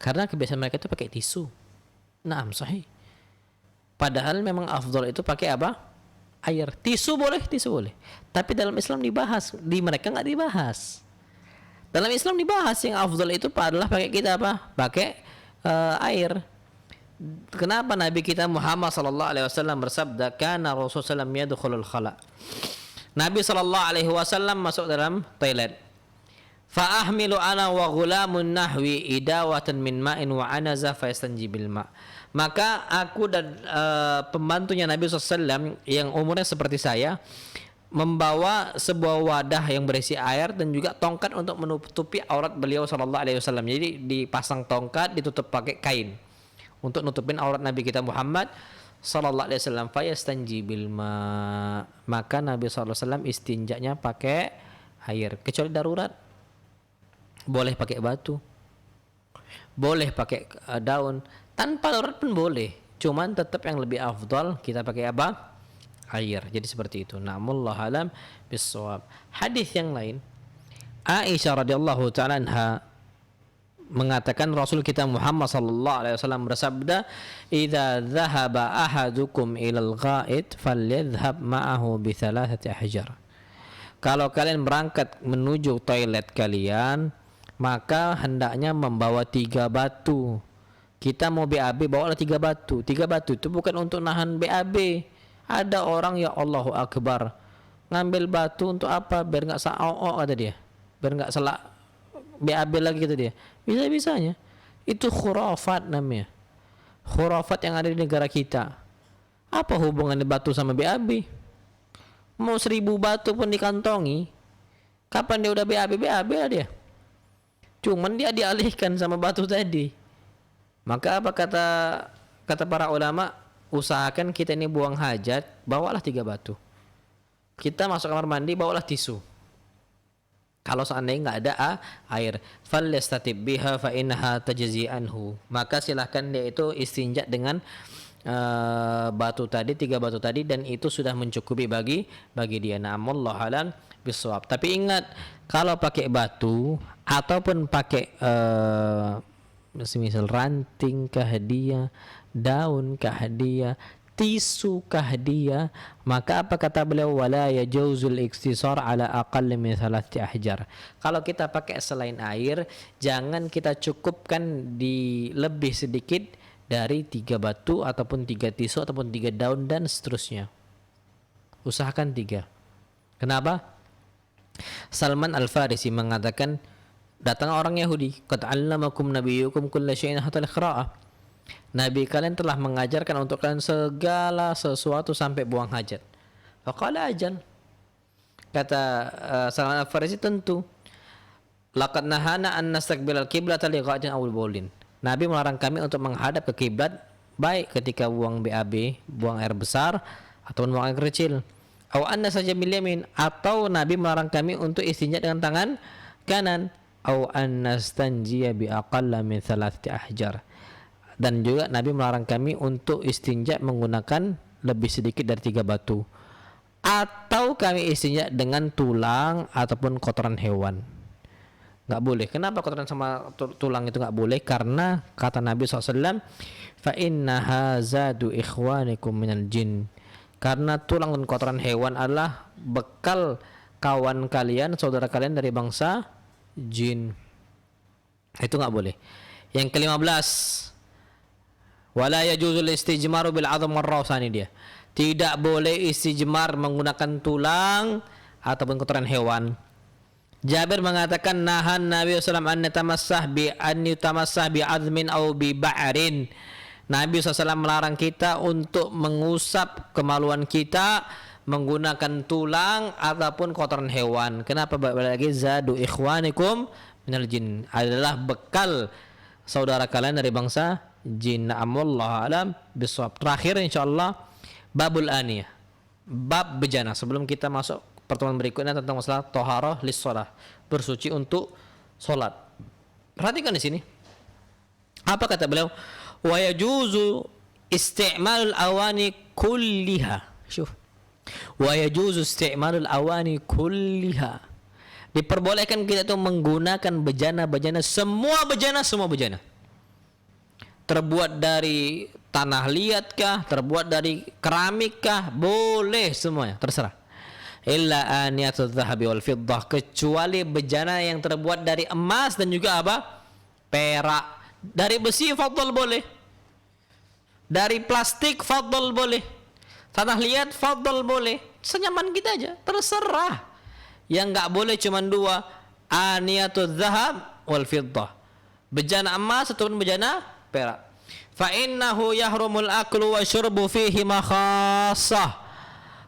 Karena kebiasaan mereka itu pakai tisu. Naam, sahih. Padahal memang afdal itu pakai apa? Air. Tisu boleh. Tapi dalam Islam dibahas, di mereka nggak dibahas. Dalam Islam dibahas yang afdal itu adalah pakai kita apa? Pakai air. Kenapa Nabi kita Muhammad sallallahu alaihi wasallam bersabda, "Kana Rasulullah sallallahu alaihi wasallam yadkhulul khala." Nabi sallallahu alaihi wasallam masuk dalam toilet. Fa ahmilu ana wa ghulamun nahwi idawatan min ma'in wa anaza fa yastanji bil ma'. Maka aku dan pembantunya Nabi SAW yang umurnya seperti saya membawa sebuah wadah yang berisi air dan juga tongkat untuk menutupi aurat beliau sallallahu alaihi wasallam. Jadi dipasang tongkat, ditutup pakai kain untuk nutupin aurat Nabi kita Muhammad sallallahu alaihi wasallam. Fa yastanji bil ma. Maka Nabi sallallahu alaihi wasallam istinjanya pakai air, kecuali darurat. Boleh pakai batu. Boleh pakai daun. Tanpa darurat pun boleh. Cuman tetap yang lebih afdal kita pakai apa? Air. Jadi seperti itu. Na'amullah alam bisawab. Hadis yang lain, Aisyah radhiyallahu ta'ala anha mengatakan Rasul kita Muhammad sallallahu alaihi wasallam bersabda, "Idza dhahaba ahadukum ilal gha'id falyadhhab ma'ahu bi thalathati ahjar." kalau kalian berangkat menuju toilet kalian, maka hendaknya membawa 3 batu. Kita mau BAB, bawalah 3 batu. 3 batu itu bukan untuk nahan BAB. Ada orang, ya Allahu Akbar, ngambil batu untuk apa? Biar nggak saok kata dia, biar nggak salah BAB lagi kata dia. Bisa-bisanya. Itu khurafat namanya. Khurafat yang ada di negara kita. Apa hubungannya batu sama BAB? Mau 1000 batu pun dikantongi, kapan dia udah BAB lah dia. Cuman dia dialihkan sama batu tadi. Maka apa kata para ulama, usahakan kita ini buang hajat, bawalah 3 batu. Kita masuk kamar mandi, bawalah tisu. Kalau seandainya nggak ada air, falyastatib biha fa innaha tajzi anhu, maka silahkan dia itu istinja dengan batu tadi, 3 batu tadi, dan itu sudah mencukupi bagi dia. Na'amullahu alam bisawab. Tapi ingat, kalau pakai batu ataupun pakai misal ranting kah hadiah, daun kah hadiah, tisu kah hadiah, maka apa kata beliau, wala yajuzul iktisar ala aqall min 3 ahjar. Kalau kita pakai selain air, jangan kita cukupkan di lebih sedikit dari 3 batu ataupun 3 tisu ataupun 3 daun dan seterusnya. Usahakan 3. Kenapa? Salman Al-Farisi mengatakan, datang orang Yahudi, qad 'allamakum nabiyyukum kulla syai'in hatta al-qira'ah. Nabi kalian telah mengajarkan untuk kalian segala sesuatu sampai buang hajat. Faqala ajal. Kata Salman Al-Farisi, tentu. Laqad nahana an nastaqbilal qiblata li gha'in aw baulin. Nabi melarang kami untuk menghadap ke kiblat, baik ketika buang BAB, buang air besar ataupun buang air kecil. Aw anna saja bil yamin, atau Nabi melarang kami untuk istinja dengan tangan kanan. Aw annastanjiya bi aqalla min 3 ahjar. Dan juga Nabi melarang kami untuk istinja menggunakan lebih sedikit dari 3 batu. Atau kami istinja dengan tulang ataupun kotoran hewan. Nggak boleh. Kenapa kotoran sama tulang itu nggak boleh? Karena kata Nabi SAW, fa innaha zadu ikhwanikum minal jin. Karena tulang dan kotoran hewan adalah bekal kawan kalian, saudara kalian dari bangsa jin. Itu nggak boleh. Yang ke-15, wala yajuzul istijmaru bil 'adham war-rawsani dia. Tidak boleh istijmar menggunakan tulang ataupun kotoran hewan. Jabir mengatakan, nahan Nabi SAW an yutamassah bi 'azmin aw bi ba'rin. Nabi SAW melarang kita untuk mengusap kemaluan kita menggunakan tulang ataupun kotoran hewan. Kenapa? Lagi zadu ikhwanikum minal jin, adalah bekal saudara kalian dari bangsa jin. Na'amullahu alam bisawab. Terakhir insyaallah, babul aniyah, bab bejana. Sebelum kita masuk pertemuan berikutnya tentang masalah toharah lis shalah, bersuci untuk solat. Perhatikan di sini. Apa kata beliau? Wa yajuzu isti'malul awani kulliha. Syuf. Wa yajuzu isti'malul awani kulliha. Diperbolehkan kita itu menggunakan bejana-bejana, semua bejana. Terbuat dari tanah liat kah, terbuat dari keramik kah, boleh semuanya, terserah. Illa aniyatul dhahabi wal fiddah, kecuali bejana yang terbuat dari emas dan juga apa? Perak. Dari besi fadl boleh. Dari plastik fadl boleh. Tanah liat fadl boleh. Senyaman kita aja, terserah. Yang enggak boleh cuma 2, aniyatul dhahab wal fiddah, bejana emas ataupun bejana perak. Fa innahu yahrumul aklu wa syurbu fihi makhassah.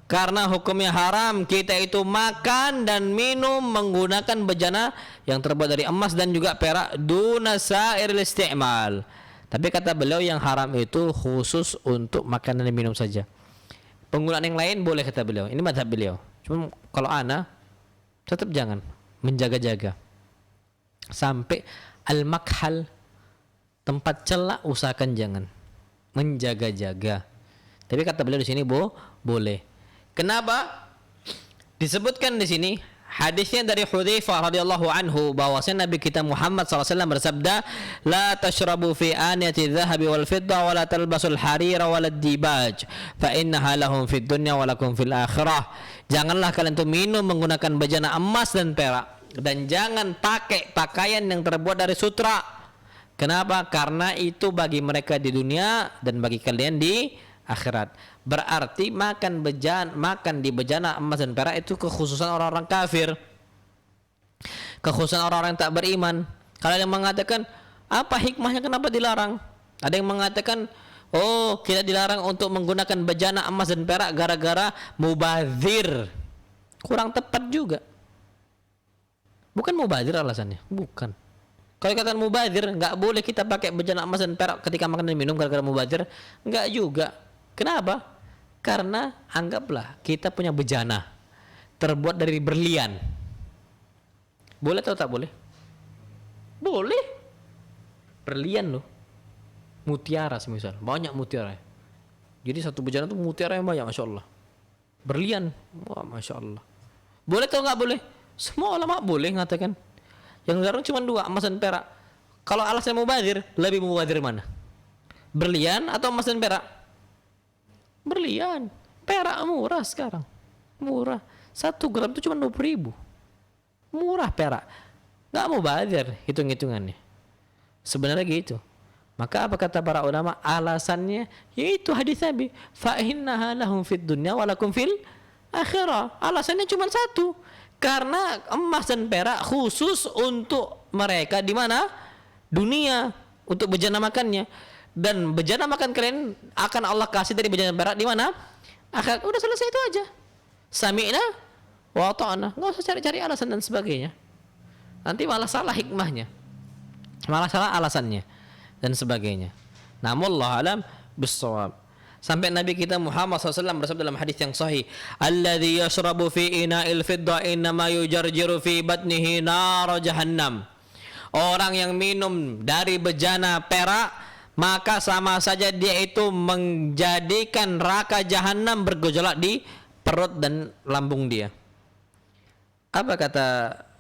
Karena hukumnya haram kita itu makan dan minum menggunakan bejana yang terbuat dari emas dan juga perak, duna sa'iril isti'mal. Tapi kata beliau yang haram itu khusus untuk makan dan minum saja. Penggunaan yang lain boleh kata beliau. Ini mazhab beliau. Cuma kalau ana tetap jangan, menjaga-jaga. Sampai al-makhal, tempat celak usahakan jangan, menjaga-jaga. Tapi kata beliau di sini boleh. Kenapa? Disebutkan di sini Hadisnya dari Hudzaifah radhiyallahu anhu bahwasanya Nabi kita Muhammad SAW bersabda, "La tashrabu fi aniyati dhahabi wal fidda wa la talbasul harira wal dibaj, fa innaha lahum fid dunya wa lakum fil akhirah." Janganlah kalian tuh minum menggunakan bejana emas dan perak, dan jangan pakai pakaian yang terbuat dari sutra. Kenapa? Karena itu bagi mereka di dunia dan bagi kalian di akhirat. Berarti makan di bejana emas dan perak itu kekhususan orang-orang kafir, kekhususan orang-orang yang tak beriman. Kalau ada yang mengatakan, apa hikmahnya kenapa dilarang? Ada yang mengatakan, oh kita dilarang untuk menggunakan bejana emas dan perak gara-gara mubazir. Kurang tepat juga. Bukan mubazir alasannya, bukan. Kalau kata mubazir, nggak boleh kita pakai bejana emas dan perak ketika makan dan minum gara-gara mubazir, nggak juga. Kenapa? Karena anggaplah kita punya bejana terbuat dari berlian. Boleh atau tak boleh? Boleh. Berlian loh. Mutiara semisal, banyak mutiara. Jadi satu bejana itu mutiara yang banyak, masya Allah. Berlian, wah masya Allah. Boleh atau nggak boleh? Semua ulama boleh mengatakan. Yang larang cuma dua, emas dan perak. Kalau alasan mubazir, lebih mubazir mana? Berlian atau emas dan perak? Berlian. Perak murah sekarang. Murah. 1 gram itu cuma 20.000. Murah perak. Gak mubazir hitung-hitungannya. Sebenarnya gitu. Maka apa kata para ulama? Alasannya yaitu hadis Nabi, fa innaha lahum fid dunya wa lakum fil akhirah. Alasannya cuma satu. Karena emas dan perak khusus untuk mereka di mana? Dunia, untuk bejana makannya. Dan bejana makan kalian akan Allah kasih dari bejana perak di mana? Akhirat. Udah selesai itu aja. Sami'na wa ta'na. Enggak usah cari-cari alasan dan sebagainya. Nanti malah salah hikmahnya. Malah salah alasannya dan sebagainya. Namun Allah alam bissawab. Sampai Nabi kita Muhammad SAW bersabda dalam hadis yang sahih, "Alladzi yashrabu fi ina'il fidda innama yujarjiru fi batnihi nar jahannam." Orang yang minum dari bejana perak, maka sama saja dia itu menjadikan neraka jahanam bergejolak di perut dan lambung dia. Apa kata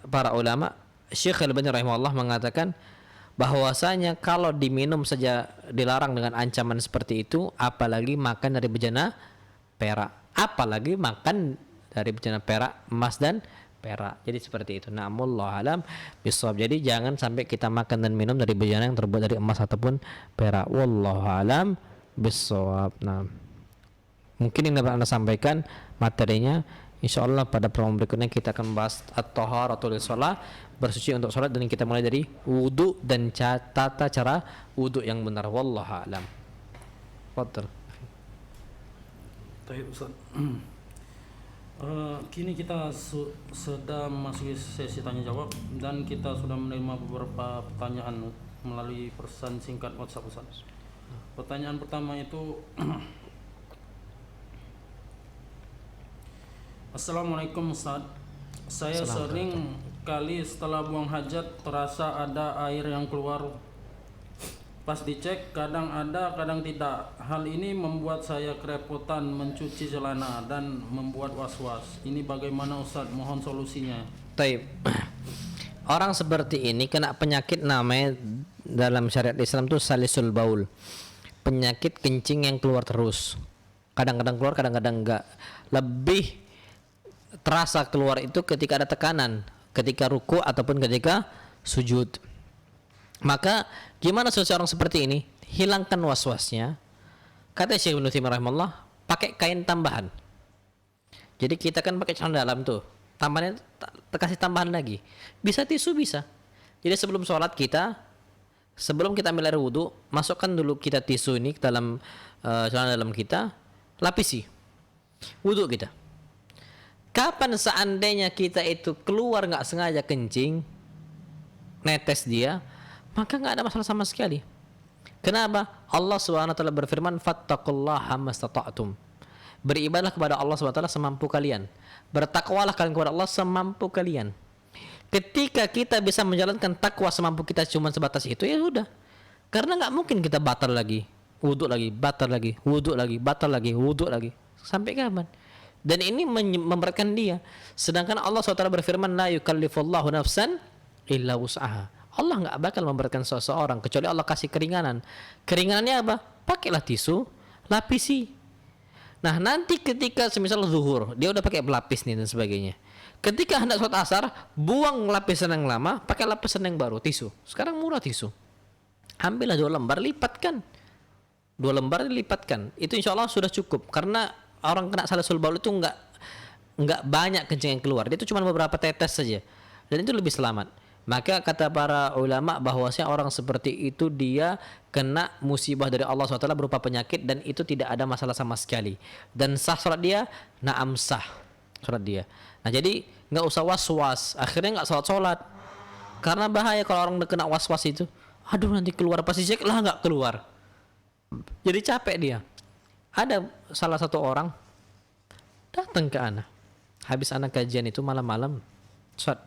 para ulama? Syekh Al-Albani rahimahullah mengatakan bahwasanya kalau diminum saja dilarang dengan ancaman seperti itu, apalagi makan dari bejana perak, apalagi makan dari bejana perak, emas dan perak. Jadi seperti itu. Na'amullah alam bisawab. Jadi jangan sampai kita makan dan minum dari bejana yang terbuat dari emas ataupun perak. Wallahu alam bisawab. Nah, mungkin yang dapat Anda sampaikan materinya. Insyaallah pada pertemuan berikutnya kita akan membahas at-taharatul shalah, bersuci untuk salat, dan kita mulai dari wudu dan tata cara wudu yang benar. Wallahu alam. Fadhal. Baik Ustaz. Kini kita sedang masuk sesi tanya jawab dan kita sudah menerima beberapa pertanyaan melalui pesan singkat WhatsApp Ustaz. Pertanyaan pertama itu Assalamualaikum Ustaz. Saya sering kali setelah buang hajat terasa ada air yang keluar. Pas dicek kadang ada, kadang tidak. Hal ini membuat saya kerepotan mencuci celana dan membuat was-was. Ini bagaimana Ustaz? Mohon solusinya. Taib. Orang seperti ini kena penyakit namanya dalam syariat Islam itu salisul baul. Penyakit kencing yang keluar terus. Kadang-kadang keluar, kadang-kadang enggak. Lebih terasa keluar itu ketika ada tekanan, ketika ruku ataupun ketika sujud. Maka gimana seseorang seperti ini? Hilangkan was-wasnya. Kata Syekh Ibnu Taimiyah rahimahullah, pakai kain tambahan. Jadi kita kan pakai celana dalam tuh, tambahannya kasih tambahan lagi. Bisa tisu bisa. Jadi sebelum sholat kita, sebelum kita ambil air wudu, masukkan dulu kita tisu ini ke dalam celana dalam kita, lapisi wudu kita. Kapan seandainya kita itu keluar nggak sengaja kencing, netes dia, maka nggak ada masalah sama sekali. Kenapa? Allah SWT berfirman, fattaqullaha mastata'tum. Beribadahlah kepada Allah SWT semampu kalian. Bertakwalah kalian kepada Allah semampu kalian. Ketika kita bisa menjalankan takwa semampu kita cuma sebatas itu, ya sudah. Karena nggak mungkin kita batal lagi, wudhu lagi, batal lagi, wudhu lagi, batal lagi, wudhu lagi. Sampai kapan? Dan ini memberatkan dia. Sedangkan Allah SWT berfirman, la yukallifullahu nafsan illa wus'aha. Allah nggak bakal memberatkan seseorang kecuali Allah kasih keringanan. Keringanannya apa? Pakailah tisu, lapisi. Nah, nanti ketika semisal zuhur, dia udah pakai pelapis nih dan sebagainya. Ketika hendak sholat asar, buang lapisan yang lama, pakai lapisan yang baru, tisu. Sekarang murah tisu. Ambillah 2 lembar, lipatkan. 2 lembar dilipatkan. Itu insya Allah sudah cukup. Karena orang kena salisul baul itu nggak banyak kencing yang keluar. Dia itu cuma beberapa tetes saja. Dan itu lebih selamat. Maka kata para ulama bahwasanya orang seperti itu dia kena musibah dari Allah SWT berupa penyakit dan itu tidak ada masalah sama sekali. Dan sah sholat dia, na'am sah sholat dia. Nah jadi nggak usah was-was. Akhirnya nggak sholat. Karena bahaya kalau orang kena was-was itu. Aduh nanti keluar, pasti cek lah nggak keluar. Jadi capek dia. Ada salah satu orang datang ke ana. Habis ana kajian itu malam-malam. Ustaz,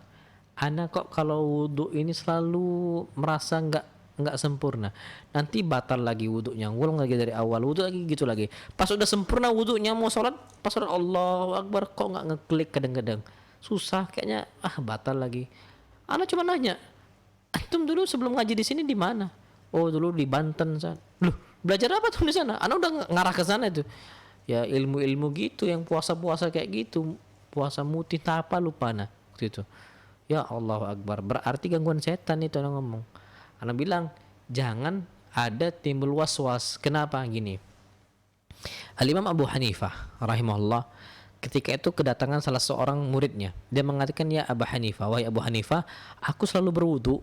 ana kok kalau wudhu ini selalu merasa nggak sempurna. Nanti batal lagi wudhunya, ngulang lagi dari awal, wudhu lagi gitu lagi. Pas udah sempurna wudhunya mau sholat, pas sholat Allahu Akbar kok nggak ngeklik kadang-kadang. Susah kayaknya, batal lagi. Ana cuma nanya, antum dulu sebelum ngaji di sini di mana? Oh dulu di Banten. Loh, belajar apa tuh di sana? Ana udah ngarah ke sana itu. Ya ilmu-ilmu gitu yang puasa-puasa kayak gitu. Puasa mutih apa lupa nah waktu itu. Ya Allahu Akbar, berarti gangguan setan itu orang ngomong. Ana bilang, jangan ada timbul was-was. Kenapa gini? Al-Imam Abu Hanifah rahimahullah ketika itu kedatangan salah seorang muridnya. Dia mengatakan, ya Abu Hanifah, wahai Abu Hanifah, aku selalu berwudu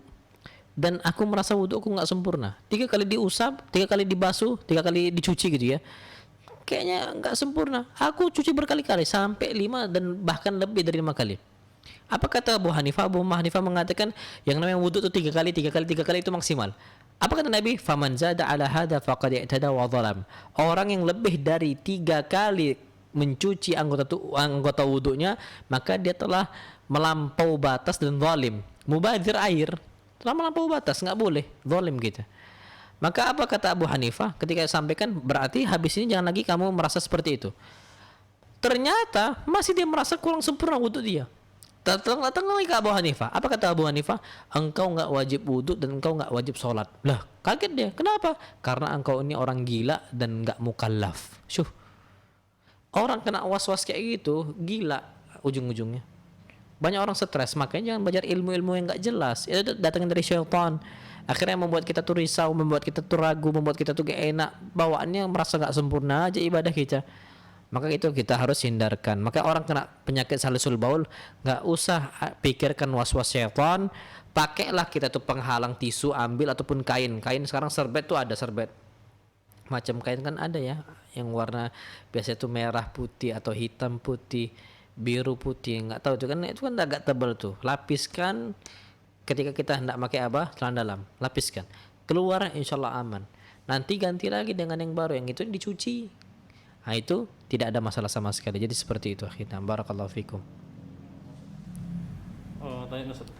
dan aku merasa wuduku nggak sempurna. 3 kali diusap, 3 kali dibasuh, 3 kali dicuci gitu ya. Kayaknya nggak sempurna. Aku cuci berkali-kali sampai 5 dan bahkan lebih dari 5 kali. Apa kata Abu Hanifah? Abu Hanifah mengatakan yang namanya wudu itu 3 kali, 3 kali, 3 kali itu maksimal. Apa kata Nabi? Faman zada ala hadza faqad i'tada wa zalam. Orang yang lebih dari 3 kali mencuci anggota wudunya, maka dia telah melampau batas dan zalim. Mubadzir air. Telah melampau batas, enggak boleh zalim gitu. Maka apa kata Abu Hanifah ketika sampaikan, berarti habis ini jangan lagi kamu merasa seperti itu. Ternyata masih dia merasa kurang sempurna wudu dia. Datang lagi ke Abu Hanifah. Apa kata Abu Hanifah? Engkau enggak wajib wudu dan engkau enggak wajib sholat. Lah, kaget dia. Kenapa? Karena engkau ini orang gila dan enggak mukallaf. Syuh. Orang kena was-was kayak gitu, gila ujung-ujungnya. Banyak orang stres, makanya jangan belajar ilmu-ilmu yang enggak jelas. Itu datang dari syaitan. Akhirnya membuat kita tuh risau, membuat kita tuh ragu, membuat kita tuh gak enak. Bawaannya merasa enggak sempurna aja ibadah kita. Maka itu kita harus hindarkan. Maka orang kena penyakit salisul baul nggak usah pikirkan was-was syaitan. Pakailah kita tuh penghalang tisu, ambil ataupun kain. Kain sekarang serbet tuh ada serbet. Macam kain kan ada ya, yang warna biasanya tuh merah putih atau hitam putih, biru putih, nggak tahu itu kan agak tebal tuh. Lapiskan ketika kita hendak pakai apa? Celana dalam. Lapiskan. Keluar insyaallah aman. Nanti ganti lagi dengan yang baru, yang itu dicuci. Nah itu tidak ada masalah sama sekali. Jadi seperti itu akhirnya. Barakallahu fikum. Tanya Ustaz.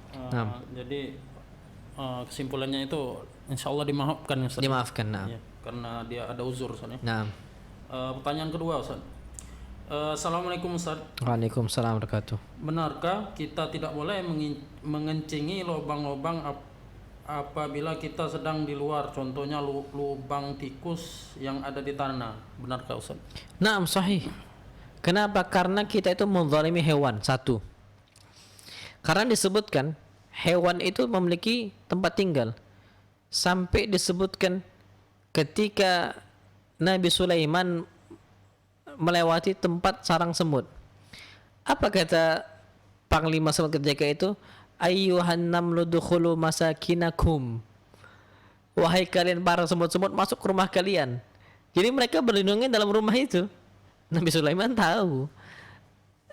Jadi kesimpulannya itu insya Allah dimaafkan Ustaz. Dimaafkan, nah. Ya, karena dia ada uzur Ustaz ya. Nah. Pertanyaan kedua Ustaz. Assalamualaikum Ustaz. Waalaikumsalam warahmatullahi wabarakatuh. Benarkah kita tidak boleh mengencingi lubang-lubang apabila kita sedang di luar, contohnya lubang tikus yang ada di tanah? Benarkah Ustaz? Naam, sahih. Kenapa? Karena kita itu menzalimi hewan. Satu, karena disebutkan hewan itu memiliki tempat tinggal. Sampai disebutkan ketika Nabi Sulaiman melewati tempat sarang semut. Apa kata Panglima Semut ketika itu? Ayyuhan namlu dukhulu masakinakum. Wahai kalian para semut-semut, masuk ke rumah kalian. Jadi mereka berlindung dalam rumah itu. Nabi Sulaiman tahu.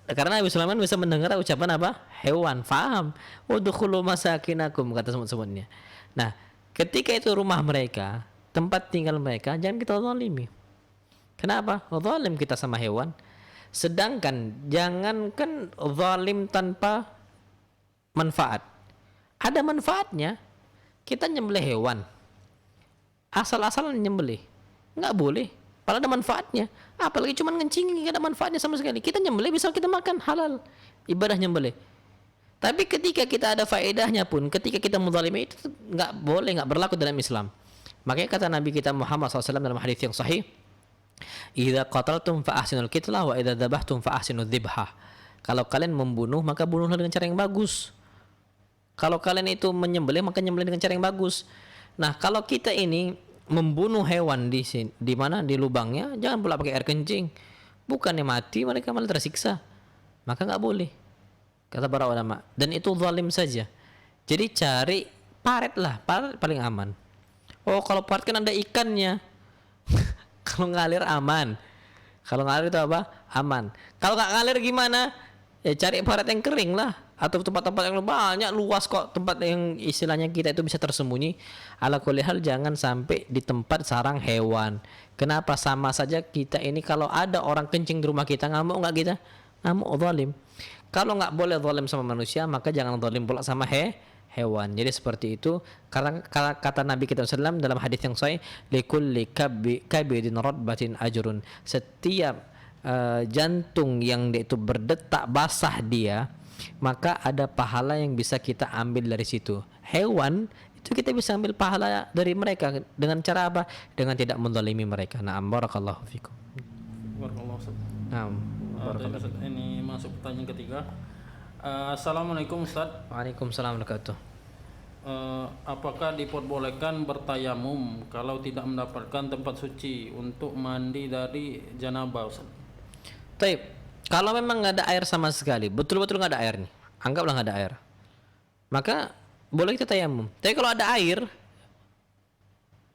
Karena Nabi Sulaiman bisa mendengar ucapan apa? Hewan, faham. Udkhulu masakinakum, kata semut-semutnya. Nah, ketika itu rumah mereka, tempat tinggal mereka, jangan kita zalimi. Kenapa? Zalim kita sama hewan. Sedangkan jangankan zalim tanpa manfaat. Ada manfaatnya. Kita nyembelih hewan. Asal-asalan nyembelih nggak boleh. Padahal ada manfaatnya. Apalagi cuma ngencingin, nggak ada manfaatnya sama sekali. Kita nyembelih bisa kita makan, halal. Ibadah nyembelih. Tapi ketika kita ada faedahnya pun, ketika kita menzalimi itu nggak boleh, nggak berlaku dalam Islam. Makanya kata Nabi kita Muhammad SAW dalam hadis yang sahih, "Idza qataltum fa ahsinul qitlah wa idza dzabhtum fa ahsinudz dzibhah." Kalau kalian membunuh, maka bunuhlah dengan cara yang bagus. Kalau kalian itu menyembelih, maka nyembelih dengan cara yang bagus. Nah, kalau kita ini membunuh hewan di sini, di mana di lubangnya, jangan pula pakai air kencing. Bukannya mati, mereka malah tersiksa. Maka nggak boleh, kata para ulama. Dan itu zalim saja. Jadi cari paret lah, paret paling aman. Oh, kalau paret kan ada ikannya. Kalau ngalir aman. Kalau ngalir itu apa? Aman. Kalau nggak ngalir gimana? Ya cari paret yang kering lah, atau tempat-tempat yang banyak, luas kok tempat yang istilahnya kita itu bisa tersembunyi. Ala kulli hal jangan sampai di tempat sarang hewan. Kenapa? Sama saja kita ini kalau ada orang kencing di rumah kita, ngamuk nggak kita? Ngamuk, zalim. Kalau nggak boleh zalim sama manusia, maka jangan zalim pula sama hewan. Jadi seperti itu. Karena kata Nabi kita SAW dalam hadis yang sahih, likulli kabidin radbatin ajrun. Setiap jantung yang dia itu berdetak basah dia, maka ada pahala yang bisa kita ambil dari situ. Hewan itu kita bisa ambil pahala dari mereka dengan cara apa? Dengan tidak menzalimi mereka. Na'am, barakallahu fikum. Barakallahu Ustaz. Na'am. Ustaz, ini masuk pertanyaan ketiga. Assalamualaikum Ustaz. Waalaikumsalam warahmatullahi wabarakatuh. Apakah diperbolehkan bertayamum kalau tidak mendapatkan tempat suci untuk mandi dari janabah Ustaz? Taib, kalau memang nggak ada air sama sekali, betul-betul nggak ada air nih, anggaplah nggak ada air, maka boleh kita tayamum. Tapi kalau ada air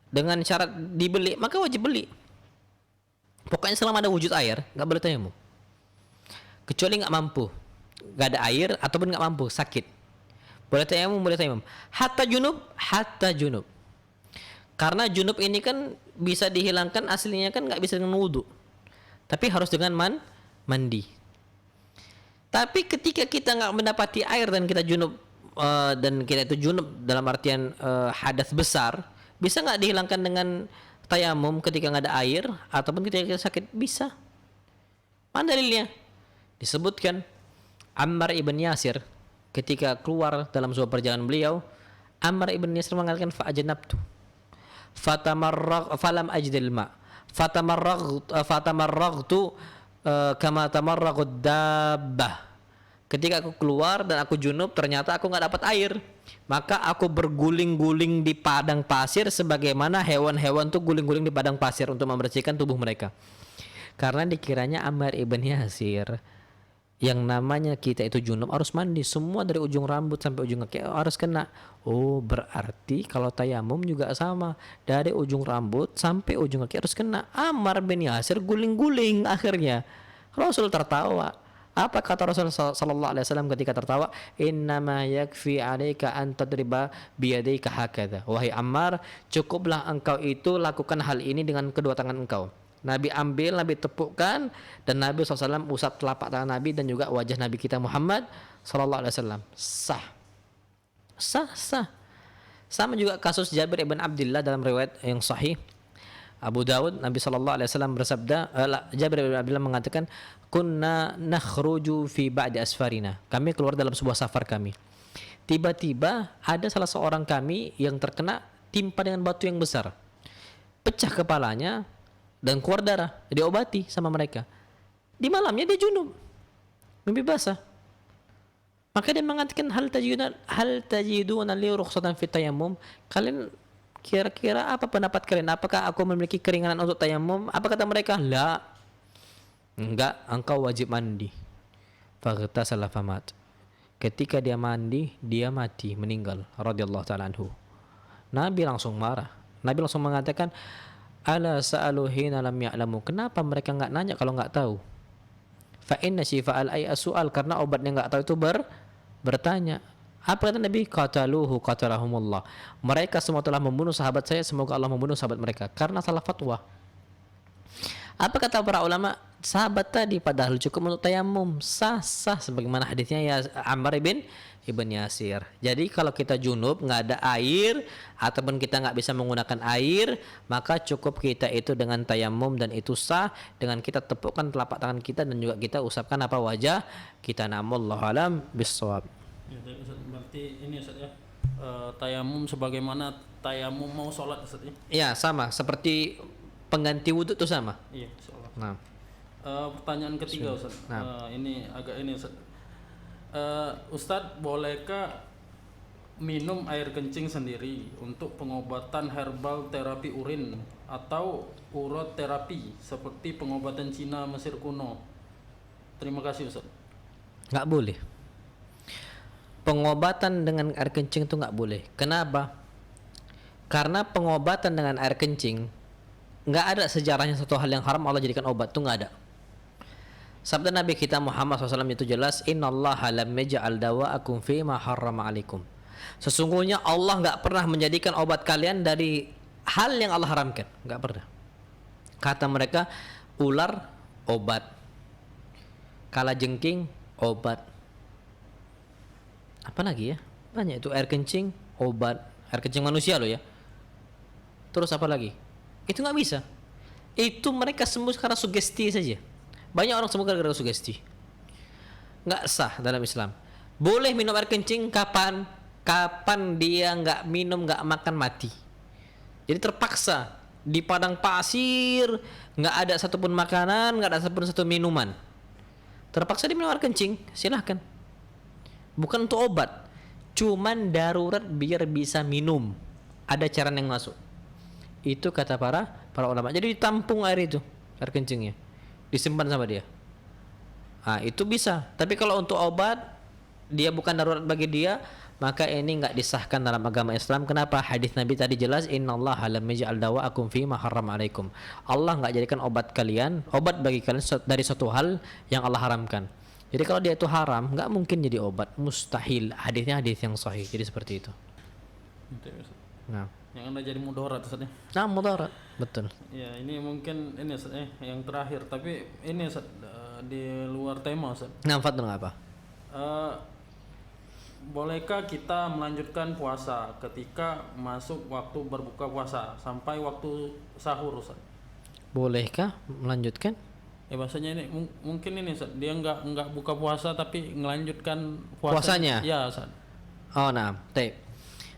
dengan syarat dibeli, maka wajib beli. Pokoknya selama ada wujud air, nggak boleh tayamum. Kecuali nggak mampu, nggak ada air ataupun nggak mampu, sakit. Boleh tayamum, boleh tayamum. Hatta junub. Karena junub ini kan bisa dihilangkan aslinya kan nggak bisa dengan wudu, tapi harus dengan mandi. Tapi ketika kita nggak mendapati air dan kita junub, dan kita itu junub dalam artian hadas besar, bisa nggak dihilangkan dengan tayamum ketika nggak ada air ataupun ketika kita sakit? Bisa. Mana dalilnya? Disebutkan Ammar ibn Yasir ketika keluar dalam sebuah perjalanan beliau, Ammar ibn Yasir mengatakan fa'ajnabtu fatamarraq falam ajdil ma fatamarraqtu kama tamarraqud dabbah. Ketika aku keluar dan aku junub, ternyata aku nggak dapat air, maka aku berguling-guling di padang pasir sebagaimana hewan-hewan tuh guling-guling di padang pasir untuk membersihkan tubuh mereka. Karena dikiranya Ammar ibn Yasir yang namanya kita itu junub harus mandi semua dari ujung rambut sampai ujung kaki harus kena. Oh, berarti kalau tayamum juga sama, dari ujung rambut sampai ujung kaki harus kena. Ammar bin Yasir guling-guling, akhirnya Rasul tertawa. Apa kata Rasul sallallahu alaihi wasallam ketika tertawa? Innama yakfi 'alaika an tadriba biyadayka hakadha. Wahai Ammar, cukuplah engkau itu lakukan hal ini dengan kedua tangan engkau. Nabi ambil, Nabi tepukkan, dan Nabi SAW usap telapak tangan Nabi dan juga wajah Nabi kita Muhammad sallallahu alaihi wasallam. Sah. Sama juga kasus Jabir ibn Abdullah dalam riwayat yang sahih Abu Dawud, Nabi sallallahu alaihi wasallam bersabda, Jabir ibn Abdullah mengatakan, kunna nakhruju fi ba'di asfarina. Kami keluar dalam sebuah safar kami. Tiba-tiba ada salah seorang kami yang terkena timpa dengan batu yang besar. Pecah kepalanya dan keluar darah, diobati sama mereka. Di malamnya dia junub, mimpi basah. Maka dia mengatakan hal tajiduna li rukhsatan fi tayammum. Kalian kira-kira apa pendapat kalian? Apakah aku memiliki keringanan untuk tayammum? Apa kata mereka? La. Enggak, engkau wajib mandi. Faghtasala famat. Ketika dia mandi, dia mati, meninggal radhiyallahu ta'ala anhu. Nabi langsung marah. Nabi langsung mengatakan, ala sa'alu hina lam ya'lamu. Kenapa mereka enggak nanya kalau enggak tahu? Fa inna shifa'al ay as-su'al, karena obatnya enggak tahu itu bertanya. Apa kata Nabi? Qataluhu qatalahumullah. Mereka semua telah membunuh sahabat saya, semoga Allah membunuh sahabat mereka karena salah fatwa. Apa kata para ulama? Sahabat tadi padahal cukup untuk tayamum, sah sebagaimana hadisnya ya Ammar ibn Yasir. Jadi kalau kita junub nggak ada air ataupun kita nggak bisa menggunakan air, maka cukup kita itu dengan tayamum dan itu sah dengan kita tepukkan telapak tangan kita dan juga kita usapkan apa wajah kita. Wallahu alam bissawab. Ya, Ustaz, berarti ini Ustaz ya, tayamum sebagaimana tayamum mau sholat Ustaz ya? Ya sama seperti pengganti wudhu itu sama. Iya, insyaallah. Nah, Pertanyaan ketiga Ustaz. Ini agak ini Ustaz. Ustaz, bolehkah minum air kencing sendiri untuk pengobatan herbal terapi urin atau uroterapi seperti pengobatan Cina Mesir kuno? Terima kasih Ustaz. nggak boleh. Pengobatan dengan air kencing itu nggak boleh. Kenapa? Karena pengobatan dengan air kencing nggak ada sejarahnya satu hal yang haram Allah jadikan obat, itu nggak ada. Sabda Nabi kita Muhammad SAW itu jelas, innallaha lam yaj'al dawa'akum fi ma harrama 'alaikum. Sesungguhnya Allah nggak pernah menjadikan obat kalian dari hal yang Allah haramkan, nggak pernah. Kata mereka, ular obat, kalajengking obat, apa lagi ya? Banyak itu, air kencing obat, air kencing manusia loh ya. Terus apa lagi? Itu nggak bisa. Itu mereka sembuh karena sugesti saja. Banyak orang sembuh gara-gara sugesti. Nggak sah dalam Islam. Boleh minum air kencing kapan? Kapan dia nggak minum, nggak makan, mati. Jadi terpaksa di padang pasir, nggak ada satupun makanan, nggak ada satupun satu minuman. Terpaksa dia minum air kencing, silahkan. Bukan untuk obat, cuman darurat biar bisa minum. Ada cairan yang masuk. Itu kata para ulama. Jadi ditampung air itu, air kencingnya, disimpan sama dia. Nah, itu bisa. Tapi kalau untuk obat, dia bukan darurat bagi dia, maka ini nggak disahkan dalam agama Islam. Kenapa? Hadis Nabi tadi jelas, innallaha lam yaj'al dawa'akum fi ma harrama 'alaikum. Allah nggak jadikan obat bagi kalian dari suatu hal yang Allah haramkan. Jadi kalau dia itu haram, nggak mungkin jadi obat, mustahil. Hadisnya hadis yang sahih. Jadi seperti itu. Nah, Yang anda jadi mudarat Ustaz ya? nah mudarat, betul. Ya, ini mungkin ini Ustaz yang terakhir, tapi ini Ustaz, di luar tema Ustaz. Nah, fadl apa? Bolehkah kita melanjutkan puasa ketika masuk waktu berbuka puasa sampai waktu sahur Ustaz? Bolehkah melanjutkan? Ya bahasanya ini mungkin ini Ustaz, dia enggak buka puasa tapi melanjutkan Puasanya? Ya Ustaz. Oh, nah, baik.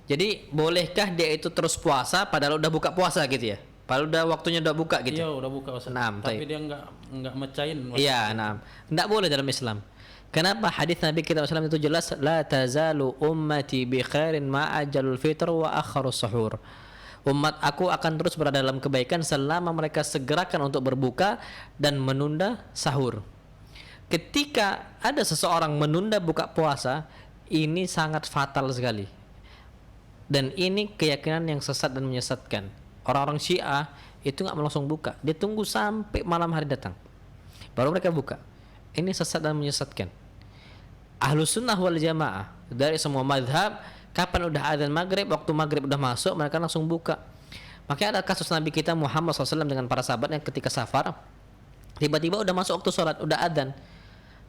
Jadi bolehkah dia itu terus puasa padahal udah buka puasa gitu ya? Padahal udah waktunya udah buka gitu. Iya, udah buka Ustaz. Nah, tapi dia enggak mecahin. Iya, nah. Enggak boleh dalam Islam. Kenapa? Hadis Nabi kita SAW itu jelas, la tazalu ummati bi khairin ma ajalul fitr wa akharus sahur. Umat aku akan terus berada dalam kebaikan selama mereka segerakan untuk berbuka dan menunda sahur. Ketika ada seseorang menunda buka puasa, ini sangat fatal sekali. Dan ini keyakinan yang sesat dan menyesatkan. Orang-orang Syiah itu nggak langsung buka, dia tunggu sampai malam hari datang, baru mereka buka. Ini sesat dan menyesatkan. Ahlus sunnah wal jamaah dari semua madhab, kapan udah adzan maghrib, waktu maghrib udah masuk, mereka langsung buka. Makanya ada kasus Nabi kita Muhammad SAW dengan para sahabatnya ketika safar, tiba-tiba udah masuk waktu sholat, udah adzan.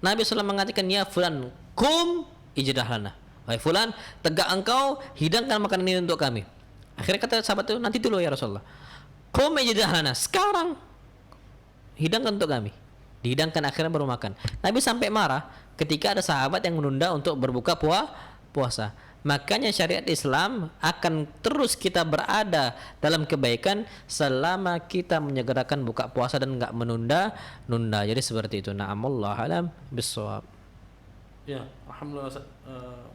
Nabi SAW mengatakan, ya fulan, kum ijdah lana. Wahai fulan, tegak engkau, hidangkan makanan ini untuk kami. Akhirnya kata sahabat itu, nanti dulu ya Rasulullah. Kum ijdah lana, sekarang hidangkan untuk kami. Dihidangkan, akhirnya baru makan. Nabi sampai marah ketika ada sahabat yang menunda untuk berbuka puasa. Makanya syariat Islam akan terus kita berada dalam kebaikan selama kita menyegerakan buka puasa dan enggak menunda. Jadi seperti itu. Na'amullah alam bissawab. Ya, alhamdulillah Ustaz.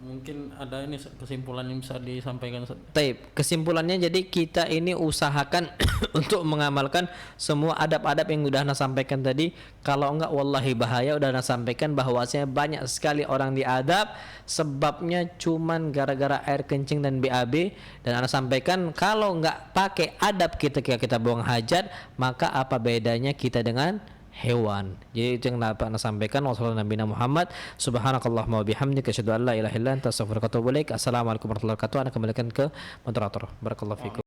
Mungkin ada ini kesimpulan yang bisa disampaikan Ustaz. Taib, kesimpulannya jadi kita ini usahakan untuk mengamalkan semua adab-adab yang udah Ana sampaikan tadi. Kalau enggak wallahi bahaya. Udah Ana sampaikan bahwasanya banyak sekali orang diadab sebabnya cuman gara-gara air kencing dan BAB. Dan Ana sampaikan kalau enggak pakai adab kita ketika kita buang hajat, maka apa bedanya kita dengan hewan. Jadi itu yang dapat Anda sampaikan. Wassalamualaikum warahmatullahi wabarakatuh. Subhanakallahumma wa bihamdika asyhadu an la ilaha illa anta astaghfiruka wa atubu ilaik. Assalamualaikum warahmatullahi wabarakatuh. Anda kembalikan ke moderator. Barakallahu fikum.